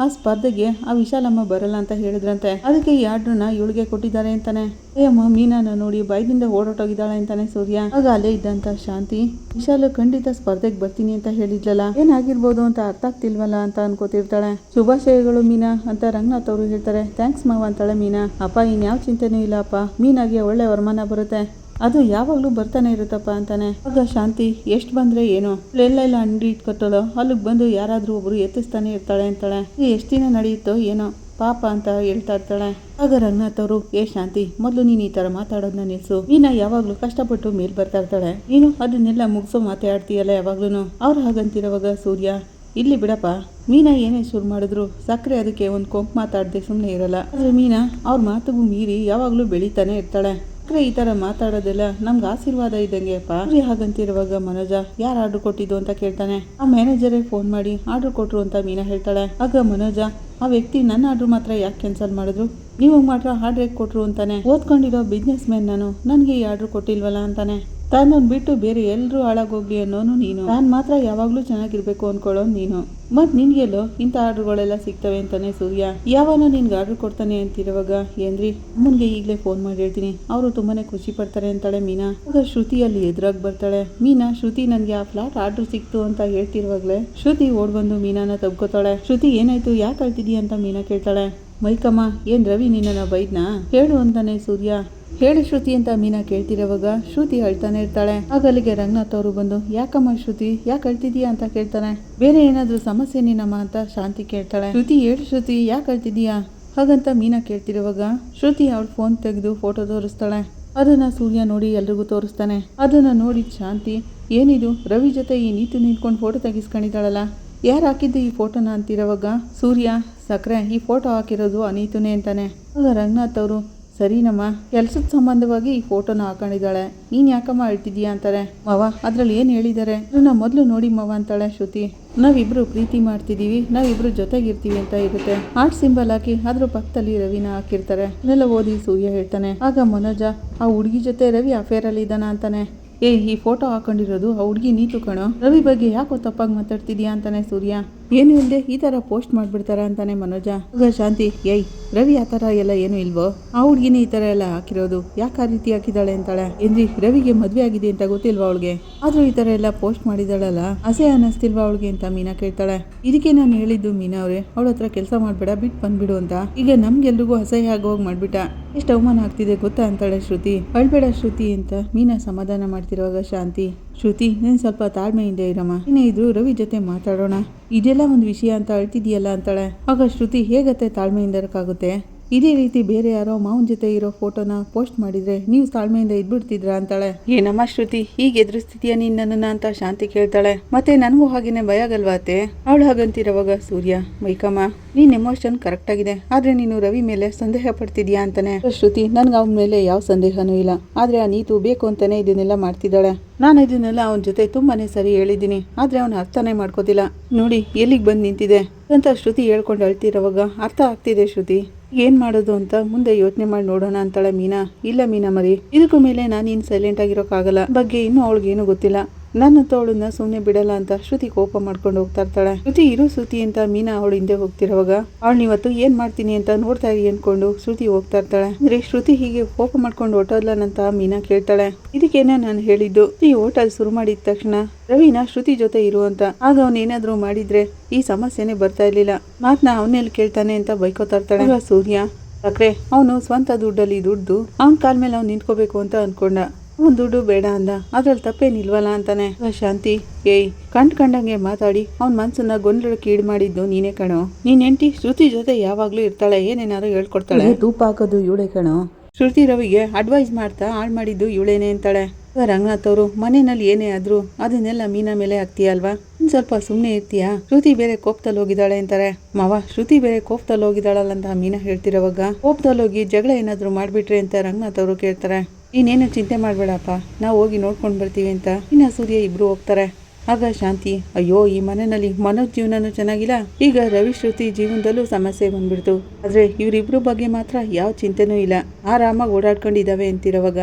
ಆ ಸ್ಪರ್ಧೆಗೆ ಆ ವಿಶಾಲಮ್ಮ ಬರಲ್ಲ ಅಂತ ಹೇಳಿದ್ರಂತೆ, ಅದಕ್ಕೆ ಈ ಆರ್ಡ್ರನ್ನ ಇವಳಿಗೆ ಕೊಟ್ಟಿದ್ದಾರೆ ಅಂತಾನೆ. ಅಯ್ಯಮ್ಮ ಮೀನಾನ ನೋಡಿ ಭಯದಿಂದ ಓಡೋಟೋಗಿದ್ದಾಳೆ ಅಂತಾನೆ ಸೂರ್ಯ. ಆಗ ಅಲ್ಲೇ ಇದ್ದಂತ ಶಾಂತಿ, ವಿಶಾಲ ಖಂಡಿತ ಸ್ಪರ್ಧೆಗೆ ಬರ್ತೀನಿ ಅಂತ ಹೇಳಿದ್ಲಲ್ಲ, ಏನಾಗಿರ್ಬೋದು ಅಂತ ಅರ್ಥ ಆಗ್ತಿಲ್ವಲ್ಲ ಅಂತ ಅನ್ಕೋತಿರ್ತಾಳೆ. ಶುಭಾಶಯಗಳು ಮೀನಾ ಅಂತ ರಂಗನಾಥ್ ಅವರು ಹೇಳ್ತಾರೆ. ಥ್ಯಾಂಕ್ಸ್ ಮಾವ ಅಂತಾಳೆ ಮೀನಾ. ಅಪ್ಪ ಇನ್ಯಾವ ಚಿಂತೆನೂ ಇಲ್ಲ ಅಪ್ಪ, ಮೀನಾಗೆ ಒಳ್ಳೆ ವರಮಾನ ಬರುತ್ತೆ, ಅದು ಯಾವಾಗ್ಲೂ ಬರ್ತಾನೆ ಇರುತ್ತಪ್ಪ ಅಂತಾನೆ. ಆಗ ಶಾಂತಿ ಎಷ್ಟು ಬಂದ್ರೆ ಏನು, ಎಲ್ಲೆಲ್ಲ ಅಂಗಡಿ ಇಟ್ಕೊತಾಳೋ ಅಲ್ಲಿಗೆ ಬಂದು ಯಾರಾದ್ರೂ ಒಬ್ರು ಎತ್ತಿಸ್ತಾನೆ ಇರ್ತಾಳೆ ಅಂತಾಳೆ. ಎಷ್ಟು ದಿನ ನಡೆಯುತ್ತೋ ಏನೋ ಪಾಪ ಅಂತ ಹೇಳ್ತಾ ಇರ್ತಾಳೆ. ಆಗ ರಂಗನಾಥ್ ಅವರು, ಶಾಂತಿ, ಮೊದಲು ನೀನು ಈ ತರ ಮಾತಾಡೋದನ್ನ ನಿಲ್ಸು. ಮೀನಾ ಯಾವಾಗ್ಲೂ ಕಷ್ಟಪಟ್ಟು ಮೇಲ್ ಬರ್ತಾ ಇರ್ತಾಳೆ, ನೀನು ಅದನ್ನೆಲ್ಲ ಮುಗಿಸೋ ಮಾತಾಡ್ತೀಯಲ್ಲ ಯಾವಾಗ್ಲೂ. ಅವ್ರು ಹಾಗಂತಿರೋವಾಗ ಸೂರ್ಯ, ಇಲ್ಲಿ ಬಿಡಪ್ಪ, ಮೀನಾ ಏನೇ ಶುರು ಮಾಡಿದ್ರು ಸಕ್ಕರೆ ಅದಕ್ಕೆ ಒಂದು ಕೊಂಕು ಮಾತಾಡದೆ ಸುಮ್ಮನೆ ಇರಲ್ಲ. ಆದ್ರೆ ಮೀನಾ ಅವ್ರ ಮಾತಿಗೂ ಮೀರಿ ಯಾವಾಗ್ಲೂ ಬೆಳಿತಾನೆ ಇರ್ತಾಳೆ. ಈ ತರ ಮಾತಾಡೋದೆಲ್ಲ ನಮ್ಗೆ ಆಶೀರ್ವಾದ ಇದ್ದಂಗೆ ಅಪ್ಪ. ಹಾಗಂತಿರುವಾಗ ಮನೋಜ ಯಾರು ಆರ್ಡರ್ ಕೊಟ್ಟಿದ್ದು ಅಂತ ಕೇಳ್ತಾನೆ. ಆ ಮ್ಯಾನೇಜರೇ ಫೋನ್ ಮಾಡಿ ಆರ್ಡರ್ ಕೊಟ್ರು ಅಂತ ಮೀನಾ ಹೇಳ್ತಾಳೆ. ಆಗ ಮನೋಜ, ಆ ವ್ಯಕ್ತಿ ನನ್ನ ಆರ್ಡರ್ ಮಾತ್ರ ಯಾಕೆ ಕ್ಯಾನ್ಸಲ್ ಮಾಡಿದ್ರು, ನೀವು ಮಾತ್ರ ಆರ್ಡರ್ ಕೊಟ್ರು ಅಂತಾನೆ. ಓದ್ಕೊಂಡಿರೋ ಬಿಸ್ನೆಸ್ ಮ್ಯಾನ್ ನಾನು, ನನಗೆ ಈ ಆರ್ಡರ್ ಕೊಟ್ಟಿಲ್ವಲ್ಲ ಅಂತಾನೆ. ತಾನೊಂದು ಬಿಟ್ಟು ಬೇರೆ ಎಲ್ಲರೂ ಹಾಳಾಗೋಗ್ಲಿ ಅನ್ನೋನು ನೀನು, ನಾನು ಮಾತ್ರ ಯಾವಾಗ್ಲೂ ಚೆನ್ನಾಗಿರ್ಬೇಕು ಅನ್ಕೊಳ್ಳೋನು ನೀನು. ಮತ್ ನಿನ್ಗೆಲ್ಲೋ ಇಂಥ ಆರ್ಡರ್ಗಳೆಲ್ಲ ಸಿಗ್ತವೆ ಅಂತಾನೆ ಸೂರ್ಯ. ಯಾವನೋ ನಿನ್ಗೆ ಆರ್ಡರ್ ಕೊಡ್ತಾನೆ ಅಂತಿರುವಾಗ, ಏನ್ರಿ ಅಮ್ಮನ್ಗೆ ಈಗಲೇ ಫೋನ್ ಮಾಡಿ ಹೇಳ್ತೀನಿ, ಅವರು ತುಂಬಾನೇ ಖುಷಿ ಪಡ್ತಾರೆ ಅಂತಾಳೆ ಮೀನಾ. ಆಗ ಶ್ರುತಿಯಲ್ಲಿ ಎದುರಾಗಿ ಬರ್ತಾಳೆ ಮೀನಾ. ಶ್ರುತಿ ನನ್ಗೆ ಆ ಫ್ಲಾಟ್ ಆರ್ಡರ್ ಸಿಕ್ತು ಅಂತ ಹೇಳ್ತಿರುವಾಗ್ಲೇ ಶ್ರುತಿ ಓಡ್ ಬಂದು ಮೀನಾನ ತಬ್ಕೋತಾಳೆ. ಶ್ರುತಿ ಏನಾಯ್ತು, ಯಾಕೆ ಅಳ್ತಿದೀಯ ಅಂತ ಮೀನಾ ಕೇಳ್ತಾಳೆ. ಮೈಕಮ್ಮ, ಏನ್ ರವಿ ನಿನ್ನ ಬೈದ್ನಾ ಹೇಳು ಅಂತಾನೆ ಸೂರ್ಯ. ಹೇಳು ಶ್ರುತಿ ಅಂತ ಮೀನಾ ಕೇಳ್ತಿರೋವಾಗ ಶ್ರುತಿ ಅಳ್ತಾನೆ ಇರ್ತಾಳೆ. ಆಗ ಅಲ್ಲಿಗೆ ರಂಗನಾಥ್ ಅವರು ಬಂದು, ಯಾಕಮ್ಮ ಶ್ರುತಿ, ಯಾಕೆ ಅಳ್ತಿದೀಯಾ ಅಂತ ಕೇಳ್ತಾನೆ. ಬೇರೆ ಏನಾದ್ರೂ ಸಮಸ್ಯೆ ನೀನಮ್ಮ ಅಂತ ಶಾಂತಿ ಕೇಳ್ತಾಳೆ. ಶ್ರುತಿ ಹೇಳು ಶ್ರುತಿ, ಯಾಕೆ ಅಳ್ತಿದೀಯಾ ಹಾಗಂತ ಮೀನಾ ಕೇಳ್ತಿರೋವಾಗ ಶ್ರುತಿ ಅವಳು ಫೋನ್ ತೆಗೆದು ಫೋಟೋ ತೋರಿಸ್ತಾಳೆ. ಅದನ್ನ ಸೂರ್ಯ ನೋಡಿ ಎಲ್ರಿಗೂ ತೋರಿಸ್ತಾನೆ. ಅದನ್ನ ನೋಡಿ ಶಾಂತಿ, ಏನಿದು ರವಿ ಜೊತೆ ಈ ನೀತು ನಿಂತ್ಕೊಂಡು ಫೋಟೋ ತೆಗಿಸ್ಕೊಂಡಿದ್ದಾಳಲ್ಲ, ಯಾರು ಹಾಕಿದ್ದು ಈ ಫೋಟೋನ ಅಂತಿರೋವಾಗ ಸೂರ್ಯ, ಸಕ್ರೆ ಈ ಫೋಟೋ ಹಾಕಿರೋದು ಅನೀತುನೇ ಅಂತಾನೆ. ಆಗ ರಂಗನಾಥ್ ಅವರು, ಸರಿನಮ್ಮ, ಕೆಲ್ಸದ ಸಂಬಂಧವಾಗಿ ಈ ಫೋಟೋನ ಹಾಕೊಂಡಿದ್ದಾಳೆ, ನೀನ್ ಯಾಕಮ್ಮ ಅಳ್ತಿದ್ಯಾ ಅಂತಾರೆ. ಮಾವ ಅದ್ರಲ್ಲಿ ಏನ್ ಹೇಳಿದ್ದಾರೆ ಅದನ್ನ ಮೊದಲು ನೋಡಿ ಮಾವ ಅಂತಾಳೆ ಶ್ರುತಿ. ನಾವಿಬ್ರು ಪ್ರೀತಿ ಮಾಡ್ತಿದೀವಿ, ನಾವಿಬ್ರು ಜೊತೆಗಿರ್ತೀವಿ ಅಂತ ಇರುತ್ತೆ. ಆರ್ಟ್ ಸಿಂಬಲ್ ಹಾಕಿ ಅದ್ರ ಪಕ್ಕದಲ್ಲಿ ರವಿನ ಹಾಕಿರ್ತಾರೆ. ಇದನ್ನೆಲ್ಲ ಓದಿ ಸೂರ್ಯ ಹೇಳ್ತಾನೆ. ಆಗ ಮನೋಜ, ಆ ಹುಡುಗಿ ಜೊತೆ ರವಿ ಅಫೇರ್ ಅಲ್ಲಿ ಇದ್ದಾನ ಅಂತಾನೆ. ಈ ಫೋಟೋ ಹಾಕೊಂಡಿರೋದು ಆ ಹುಡುಗಿ ನೀತು ಕಣೋ, ರವಿ ಬಗ್ಗೆ ಯಾಕೋ ತಪ್ಪಾಗಿ ಮಾತಾಡ್ತಿದ್ಯಾ ಅಂತಾನೆ ಸೂರ್ಯ. ಏನು ಇಲ್ಲದೆ ಈ ತರ ಪೋಸ್ಟ್ ಮಾಡ್ಬಿಡ್ತಾರ ಅಂತಾನೆ ಮನೋಜ. ಆಗ ಶಾಂತಿ, ರವಿ ಆ ತರ ಎಲ್ಲ ಏನು ಇಲ್ವೋ, ಆ ಹುಡುಗಿನೇ ಈ ತರ ಎಲ್ಲ ಹಾಕಿರೋದು, ಯಾಕೆ ಆ ರೀತಿ ಹಾಕಿದಾಳೆ ಅಂತಾಳೆ. ಏನ್ರಿ ರವಿಗೆ ಮದ್ವೆ ಆಗಿದೆ ಅಂತ ಗೊತ್ತಿಲ್ವಾ ಅವಳಿಗೆ, ಆದ್ರೂ ಈ ತರ ಎಲ್ಲ ಪೋಸ್ಟ್ ಮಾಡಿದಾಳಲ್ಲ, ಅಸೆ ಅನ್ನಿಸ್ತಿಲ್ವಾ ಅವಳಿಗೆ ಅಂತ ಮೀನಾ ಕೇಳ್ತಾಳೆ. ಇದಕ್ಕೆ ನಾನು ಹೇಳಿದ್ದು ಮೀನಾ ಅವ್ರೆ, ಅವಳ ಹತ್ರ ಕೆಲಸ ಮಾಡ್ಬೇಡ, ಬಿಟ್ಟು ಬಂದ್ಬಿಡು ಅಂತ. ಈಗ ನಮ್ಗೆಲ್ರಿಗೂ ಅಸಹ್ಯ ಆಗೋಗಿ ಮಾಡ್ಬಿಟ್ಟ, ಎಷ್ಟು ಅವಮಾನ ಆಗ್ತಿದೆ ಗೊತ್ತಾ ಅಂತಾಳೆ ಶ್ರುತಿ. ಅಳ್ಬೇಡ ಶ್ರುತಿ ಅಂತ ಮೀನಾ ಸಮಾಧಾನ ಮಾಡ್ತಿರುವಾಗ ಶಾಂತಿ, ಶ್ರುತಿ ನೀನ್ ಸ್ವಲ್ಪ ತಾಳ್ಮೆಯಿಂದ ಇರಮ್ಮ, ಏನೇ ಇದ್ರು ರವಿ ಜೊತೆ ಮಾತಾಡೋಣ, ಇದೆಲ್ಲ ಒಂದು ವಿಷಯ ಅಂತ ಅಳ್ತಿದ್ಯಲ್ಲ ಅಂತಾಳೆ. ಆಗ ಶ್ರುತಿ, ಹೇಗತ್ತೆ ತಾಳ್ಮೆಯಿಂದ ಇರಕ್ಕಾಗುತ್ತೆ, ಇದೇ ರೀತಿ ಬೇರೆ ಯಾರೋ ಮಾವನ್ ಜೊತೆ ಇರೋ ಫೋಟೋನ ಪೋಸ್ಟ್ ಮಾಡಿದ್ರೆ ನೀವು ತಾಳ್ಮೆಯಿಂದ ಇದ್ಬಿಡ್ತಿದ್ರ ಅಂತಾಳೆ. ಏನಮ್ಮ ಶ್ರುತಿ ಹೀಗೆ ಎದುರಿಸ್ತಿದ್ಯಾ ನೀನ್ ನನ್ನನ್ನ ಅಂತ ಶಾಂತಿ ಕೇಳ್ತಾಳೆ. ಮತ್ತೆ ನನಗೂ ಹಾಗೇನೆ ಭಯ ಆಗಲ್ವಾ ಅತ್ತೆ, ಅವಳು ಹಾಗಂತಿರೋವಾಗ ಸೂರ್ಯ, ಮೈಕಮ್ಮ ನೀನ್ ಎಮೋಷನ್ ಕರೆಕ್ಟ್ ಆಗಿದೆ, ಆದ್ರೆ ನೀನು ರವಿ ಮೇಲೆ ಸಂದೇಹ ಪಡ್ತಿದ್ಯಾ ಅಂತಾನೆ. ಶ್ರುತಿ, ನನ್ಗೆ ಅವನ ಮೇಲೆ ಯಾವ ಸಂದೇಹನೂ ಇಲ್ಲ, ಆದ್ರೆ ಆ ನೀತು ಬೇಕು ಅಂತಾನೆ ಇದನ್ನೆಲ್ಲ ಮಾಡ್ತಿದ್ದಾಳೆ. ನಾನು ಇದನ್ನೆಲ್ಲ ಅವನ ಜೊತೆ ತುಂಬಾನೇ ಸರಿ ಹೇಳಿದ್ದೀನಿ, ಆದ್ರೆ ಅವನ ಅರ್ಥನೇ ಮಾಡ್ಕೋತಿಲ್ಲ, ನೋಡಿ ಎಲ್ಲಿಗೆ ಬಂದು ನಿಂತಿದೆ ಅಂತ ಶ್ರುತಿ ಹೇಳ್ಕೊಂಡು ಅಳ್ತಿರೋವಾಗ ಅರ್ಥ ಆಗ್ತಿದೆ ಶ್ರುತಿ, ಏನ್ ಮಾಡೋದು ಅಂತ ಮುಂದೆ ಯೋಚನೆ ಮಾಡಿ ನೋಡೋಣ ಅಂತಾಳೆ ಮೀನಾ. ಇಲ್ಲ ಮೀನಾ ಮರಿ, ಇದಕ್ಕೂ ಮೇಲೆ ನಾನು ಇನ್ ಸೈಲೆಂಟ್ ಆಗಿರೋಕ್ಕಾಗಲ್ಲ. ಬಗ್ಗೆ ಇನ್ನೂ ಅವಳಿಗೇನು ಗೊತ್ತಿಲ್ಲ. ನಾನಂತೂ ಅವಳನ್ನ ಸುಮ್ಮನೆ ಬಿಡಲ್ಲ ಅಂತ ಶ್ರುತಿ ಕೋಪ ಮಾಡ್ಕೊಂಡು ಹೋಗ್ತಾ ಇರ್ತಾಳೆ. ಶ್ರುತಿ ಇರು ಶ್ರುತಿ ಅಂತ ಮೀನಾ ಅವಳು ಹಿಂದೆ ಹೋಗ್ತಿರೋವಾಗ ಅವಳನ್ನಿವತ್ತು ಏನ್ ಮಾಡ್ತೀನಿ ಅಂತ ನೋಡ್ತಾ ಇರಿ ಅನ್ಕೊಂಡು ಶ್ರುತಿ ಹೋಗ್ತಾ ಇರ್ತಾಳೆ. ಅಂದ್ರೆ ಶ್ರುತಿ ಹೀಗೆ ಕೋಪ ಮಾಡ್ಕೊಂಡು ಹೊಟ್ಟೋದ್ಲನಂತ ಮೀನಾ ಕೇಳ್ತಾಳೆ. ಇದಕ್ಕೇನೆ ನಾನು ಹೇಳಿದ್ದು, ಈ ಹೋಟೆಲ್ ಶುರು ಮಾಡಿದ ತಕ್ಷಣ ರವಿನ ಶ್ರುತಿ ಜೊತೆ ಇರು ಅಂತ. ಆಗ ಅವನೇನಾದ್ರೂ ಮಾಡಿದ್ರೆ ಈ ಸಮಸ್ಯೆನೆ ಬರ್ತಾ ಇರ್ಲಿಲ್ಲ. ಮಾತ್ನ ಅವನೆಲ್ಲಿ ಕೇಳ್ತಾನೆ ಅಂತ ಬೈಕೋತಾ ಇರ್ತಾಳೆ. ಸೂರ್ಯ ಸಕ್ರೆ ಅವನು ಸ್ವಂತ ದುಡ್ಡಲ್ಲಿ ದುಡ್ದು ಅವನ ಕಾಲ್ ಮೇಲೆ ಅವ್ನು ನಿಂತ್ಕೋಬೇಕು ಅಂತ ಅನ್ಕೊಂಡ. ಅವ್ನ್ ದುಡ್ಡು ಬೇಡ ಅಂದ, ಅದ್ರಲ್ಲಿ ತಪ್ಪೇನಿಲ್ವಲ್ಲ ಅಂತಾನೆ. ಶಾಂತಿ ಏಯ್ ಕಂಡಂಗೆ ಮಾತಾಡಿ ಅವ್ನ ಮನ್ಸನ್ನ ಗೊಂದಲಕ್ಕೆ ಈಡು ಮಾಡಿದ್ದು ನೀನೇ ಕಣೋ. ನೀನ್ ಹೆಂಡತಿ ಶ್ರುತಿ ಜೊತೆ ಯಾವಾಗ್ಲೂ ಇರ್ತಾಳೆ, ಏನೇನಾದ್ರು ಹೇಳ್ಕೊಡ್ತಾಳೆ. ತೂಪ ಹಾಕೋದು ಇವಳೆ ಕಣೋ. ಶ್ರುತಿ ರವಿಗೆ ಅಡ್ವೈಸ್ ಮಾಡ್ತಾ ಹಾಳು ಮಾಡಿದ್ದು ಇವಳೇನೆ ಅಂತಾಳೆ. ರಂಗನಾಥ್ ಅವರು ಮನೆಯಲ್ಲಿ ಏನೇ ಆದ್ರೂ ಅದನ್ನೆಲ್ಲ ಮೀನಾ ಮೇಲೆ ಹಾಕ್ತೀಯ ಅಲ್ವಾ, ಸ್ವಲ್ಪ ಸುಮ್ನೆ ಇರ್ತೀಯಾ. ಶ್ರುತಿ ಬೇರೆ ಕೋಪದಲ್ಲಿ ಹೋಗಿದ್ದಾಳೆ ಅಂತಾರೆ. ಮಾವ ಶ್ರುತಿ ಬೇರೆ ಕೋಪದಲ್ಲಿ ಹೋಗಿದ್ದಾಳಲ್ಲ ಅಂತ ಮೀನಾ ಹೇಳ್ತಿರೋವಾಗ ಕೋಪದಲ್ಲಿ ಹೋಗಿ ಜಗಳ ಏನಾದ್ರು ಮಾಡ್ಬಿಟ್ರೆ ಅಂತ ರಂಗನಾಥ್ ಅವರು ಕೇಳ್ತಾರೆ. ನೀನೇನು ಚಿಂತೆ ಮಾಡ್ಬೇಡಪ್ಪ, ನಾವು ಹೋಗಿ ನೋಡ್ಕೊಂಡು ಬರ್ತೀವಿ ಅಂತ ಇನ್ನ ಸೂರ್ಯ ಇಬ್ರು ಹೋಗ್ತಾರೆ. ಆಗ ಶಾಂತಿ ಅಯ್ಯೋ ಈ ಮನೆಯಲ್ಲಿ ಮನೋಜ್ ಜೀವನನೂ ಚೆನ್ನಾಗಿಲ್ಲ, ಈಗ ರವಿ ಶ್ರುತಿ ಜೀವನದಲ್ಲೂ ಸಮಸ್ಯೆ ಬಂದ್ಬಿಡ್ತು. ಆದ್ರೆ ಇವರಿಬ್ರು ಬಗ್ಗೆ ಮಾತ್ರ ಯಾವ ಚಿಂತೆನೂ ಇಲ್ಲ, ಆರಾಮಾಗಿ ಓಡಾಡ್ಕೊಂಡಿದ್ದಾವೆ ಅಂತಿರೋವಾಗ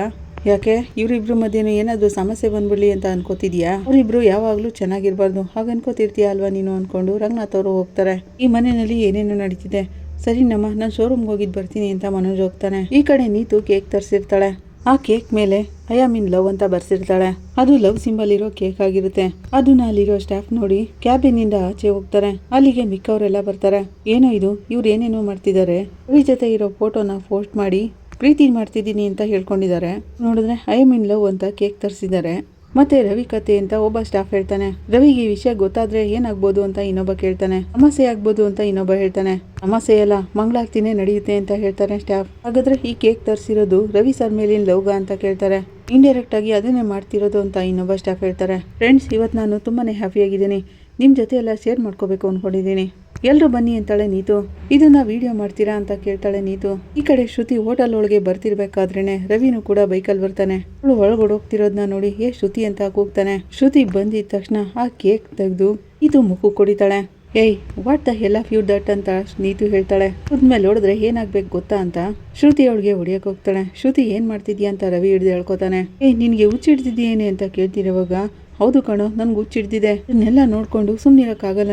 ಯಾಕೆ ಇವರಿಬ್ರು ಮಧ್ಯೆ ಏನಾದ್ರು ಸಮಸ್ಯೆ ಬಂದ್ಬಿಡ್ಲಿ ಅಂತ ಅನ್ಕೋತಿದ್ಯಾ. ಅವರಿಬ್ರು ಯಾವಾಗ್ಲೂ ಚೆನ್ನಾಗಿರ್ಬಾರ್ದು ಹಾಗ ಅನ್ಕೋತಿರ್ತೀಯ ಅಲ್ವಾ ನೀನು ಅನ್ಕೊಂಡು ರಂಗನಾಥ್ ಅವರು ಹೋಗ್ತಾರೆ. ಈ ಮನೆಯಲ್ಲಿ ಏನೇನು ನಡೀತಿದೆ ಸರಿ ನಮ್ಮ ನಾನು ಶೋರೂಮ್ಗೆ ಹೋಗಿದ್ ಬರ್ತೀನಿ ಅಂತ ಮನೋಜ್ ಹೋಗ್ತಾನೆ. ಈ ಕಡೆ ನೀತು ಕೇಕ್ ತರಿಸಿರ್ತಾಳೆ. ಆ ಕೇಕ್ ಮೇಲೆ ಐ ಆಮ್ ಇನ್ ಲವ್ ಅಂತ ಬರ್ಸಿರ್ತಾಳೆ. ಅದು ಲವ್ ಸಿಂಬಲ್ ಇರೋ ಕೇಕ್ ಆಗಿರುತ್ತೆ. ಅದನ್ನ ಅಲ್ಲಿರೋ ಸ್ಟಾಫ್ ನೋಡಿ ಕ್ಯಾಬಿನ್ ಇಂದ ಆಚೆ ಹೋಗ್ತಾರೆ. ಅಲ್ಲಿಗೆ ಮಿಕ್ಕವರೆಲ್ಲ ಬರ್ತಾರೆ. ಏನೋ ಇದು ಇವ್ರು ಏನೇನೋ ಮಾಡ್ತಿದ್ದಾರೆ, ರವಿ ಜೊತೆ ಇರೋ ಫೋಟೋನ ಪೋಸ್ಟ್ ಮಾಡಿ ಪ್ರೀತಿ ಮಾಡ್ತಿದ್ದೀನಿ ಅಂತ ಹೇಳ್ಕೊಂಡಿದ್ದಾರೆ. ನೋಡಿದ್ರೆ ಐ ಆಮ್ ಇನ್ ಲವ್ ಅಂತ ಕೇಕ್ ತರಿಸಿದ್ದಾರೆ. ಮತ್ತೆ ರವಿ ಕತೆ ಅಂತ ಒಬ್ಬ ಸ್ಟಾಫ್ ಹೇಳ್ತಾನೆ. ರವಿಗೆ ಈ ವಿಷಯ ಗೊತ್ತಾದ್ರೆ ಏನಾಗ್ಬೋದು ಅಂತ ಇನ್ನೊಬ್ಬ ಕೇಳ್ತಾನೆ. ಸಮಸ್ಯೆ ಆಗ್ಬೋದು ಅಂತ ಇನ್ನೊಬ್ಬ ಹೇಳ್ತಾನೆ. ಸಮಸ್ಯೆ ಎಲ್ಲ ಮಂಗಳಾರತಿನೇ ನಡೆಯುತ್ತೆ ಅಂತ ಹೇಳ್ತಾರೆ ಸ್ಟಾಫ್. ಹಾಗಾದ್ರೆ ಈ ಕೇಕ್ ತರಿಸಿರೋದು ರವಿ ಸರ್ ಮೇಲಿನ ಲವ್ಗ ಅಂತ ಕೇಳ್ತಾರೆ. ಇಂಡೈರೆಕ್ಟ್ ಆಗಿ ಅದನ್ನೇ ಮಾಡ್ತಿರೋದು ಅಂತ ಇನ್ನೊಬ್ಬ ಸ್ಟಾಫ್ ಹೇಳ್ತಾರೆ. ಫ್ರೆಂಡ್ಸ್ ಇವತ್ತು ನಾನು ತುಂಬಾನೇ ಹ್ಯಾಪಿಯಾಗಿದ್ದೀನಿ, ನಿಮ್ಮ ಜೊತೆ ಎಲ್ಲ ಶೇರ್ ಮಾಡ್ಕೋಬೇಕು ಅಂದ್ಕೊಂಡಿದ್ದೀನಿ, ಎಲ್ಲರೂ ಬನ್ನಿ ಅಂತಾಳೆ ನೀತು. ಇದನ್ನ ವಿಡಿಯೋ ಮಾಡ್ತೀರಾ ಅಂತ ಕೇಳ್ತಾಳೆ ನೀತು. ಈ ಕಡೆ ಶ್ರುತಿ ಹೋಟೆಲ್ ಒಳಗೆ ಬರ್ತಿರ್ಬೇಕಾದ್ರೇನೆ ರವಿನೂ ಕೂಡ ಬೈಕಲ್ಲಿ ಬರ್ತಾನೆ. ಅವಳು ಒಳಗಡೆ ಹೋಗ್ತಿರೋದನ್ನ ನೋಡಿ ಶ್ರುತಿ ಅಂತ ಕೂಗ್ತಾನೆ. ಶ್ರುತಿ ಬಂದಿದ ತಕ್ಷಣ ಆ ಕೇಕ್ ತೆಗೆದು ನೀತು ಮುಖ ಕೊಡಿತಾಳೆ. Hey what the hell of you that ಅಂತ ನೀತು ಹೇಳ್ತಾಳೆ. ಹೋದ್ಮೇಲೆ ನೋಡಿದ್ರೆ ಏನಾಗ್ಬೇಕು ಗೊತ್ತಾ ಅಂತ ಶ್ರುತಿ ಅವಳಿಗೆ ಹೊಡಿಯಕ್ ಹೋಗ್ತಾಳೆ. ಶ್ರುತಿ ಏನ್ ಮಾಡ್ತಿದ್ಯಾ ಅಂತ ರವಿ ಹಿಡ್ದು ಹೇಳ್ಕೊತಾನೆ. ಏಯ್ ನಿನ್ಗೆ ಹುಚ್ಚಿಡ್ತಿದ್ಯೇನೆ ಅಂತ ಕೇಳ್ತಿರೋವಾಗ ಹೌದು ಕಣೋ ನನ್ಗೆ ಹುಚ್ಚಿಡ್ದಿದೆ, ಇದನ್ನೆಲ್ಲ ನೋಡ್ಕೊಂಡು ಸುಮ್ಮನಿರೋಕ್ಕಾಗಲ್ಲ,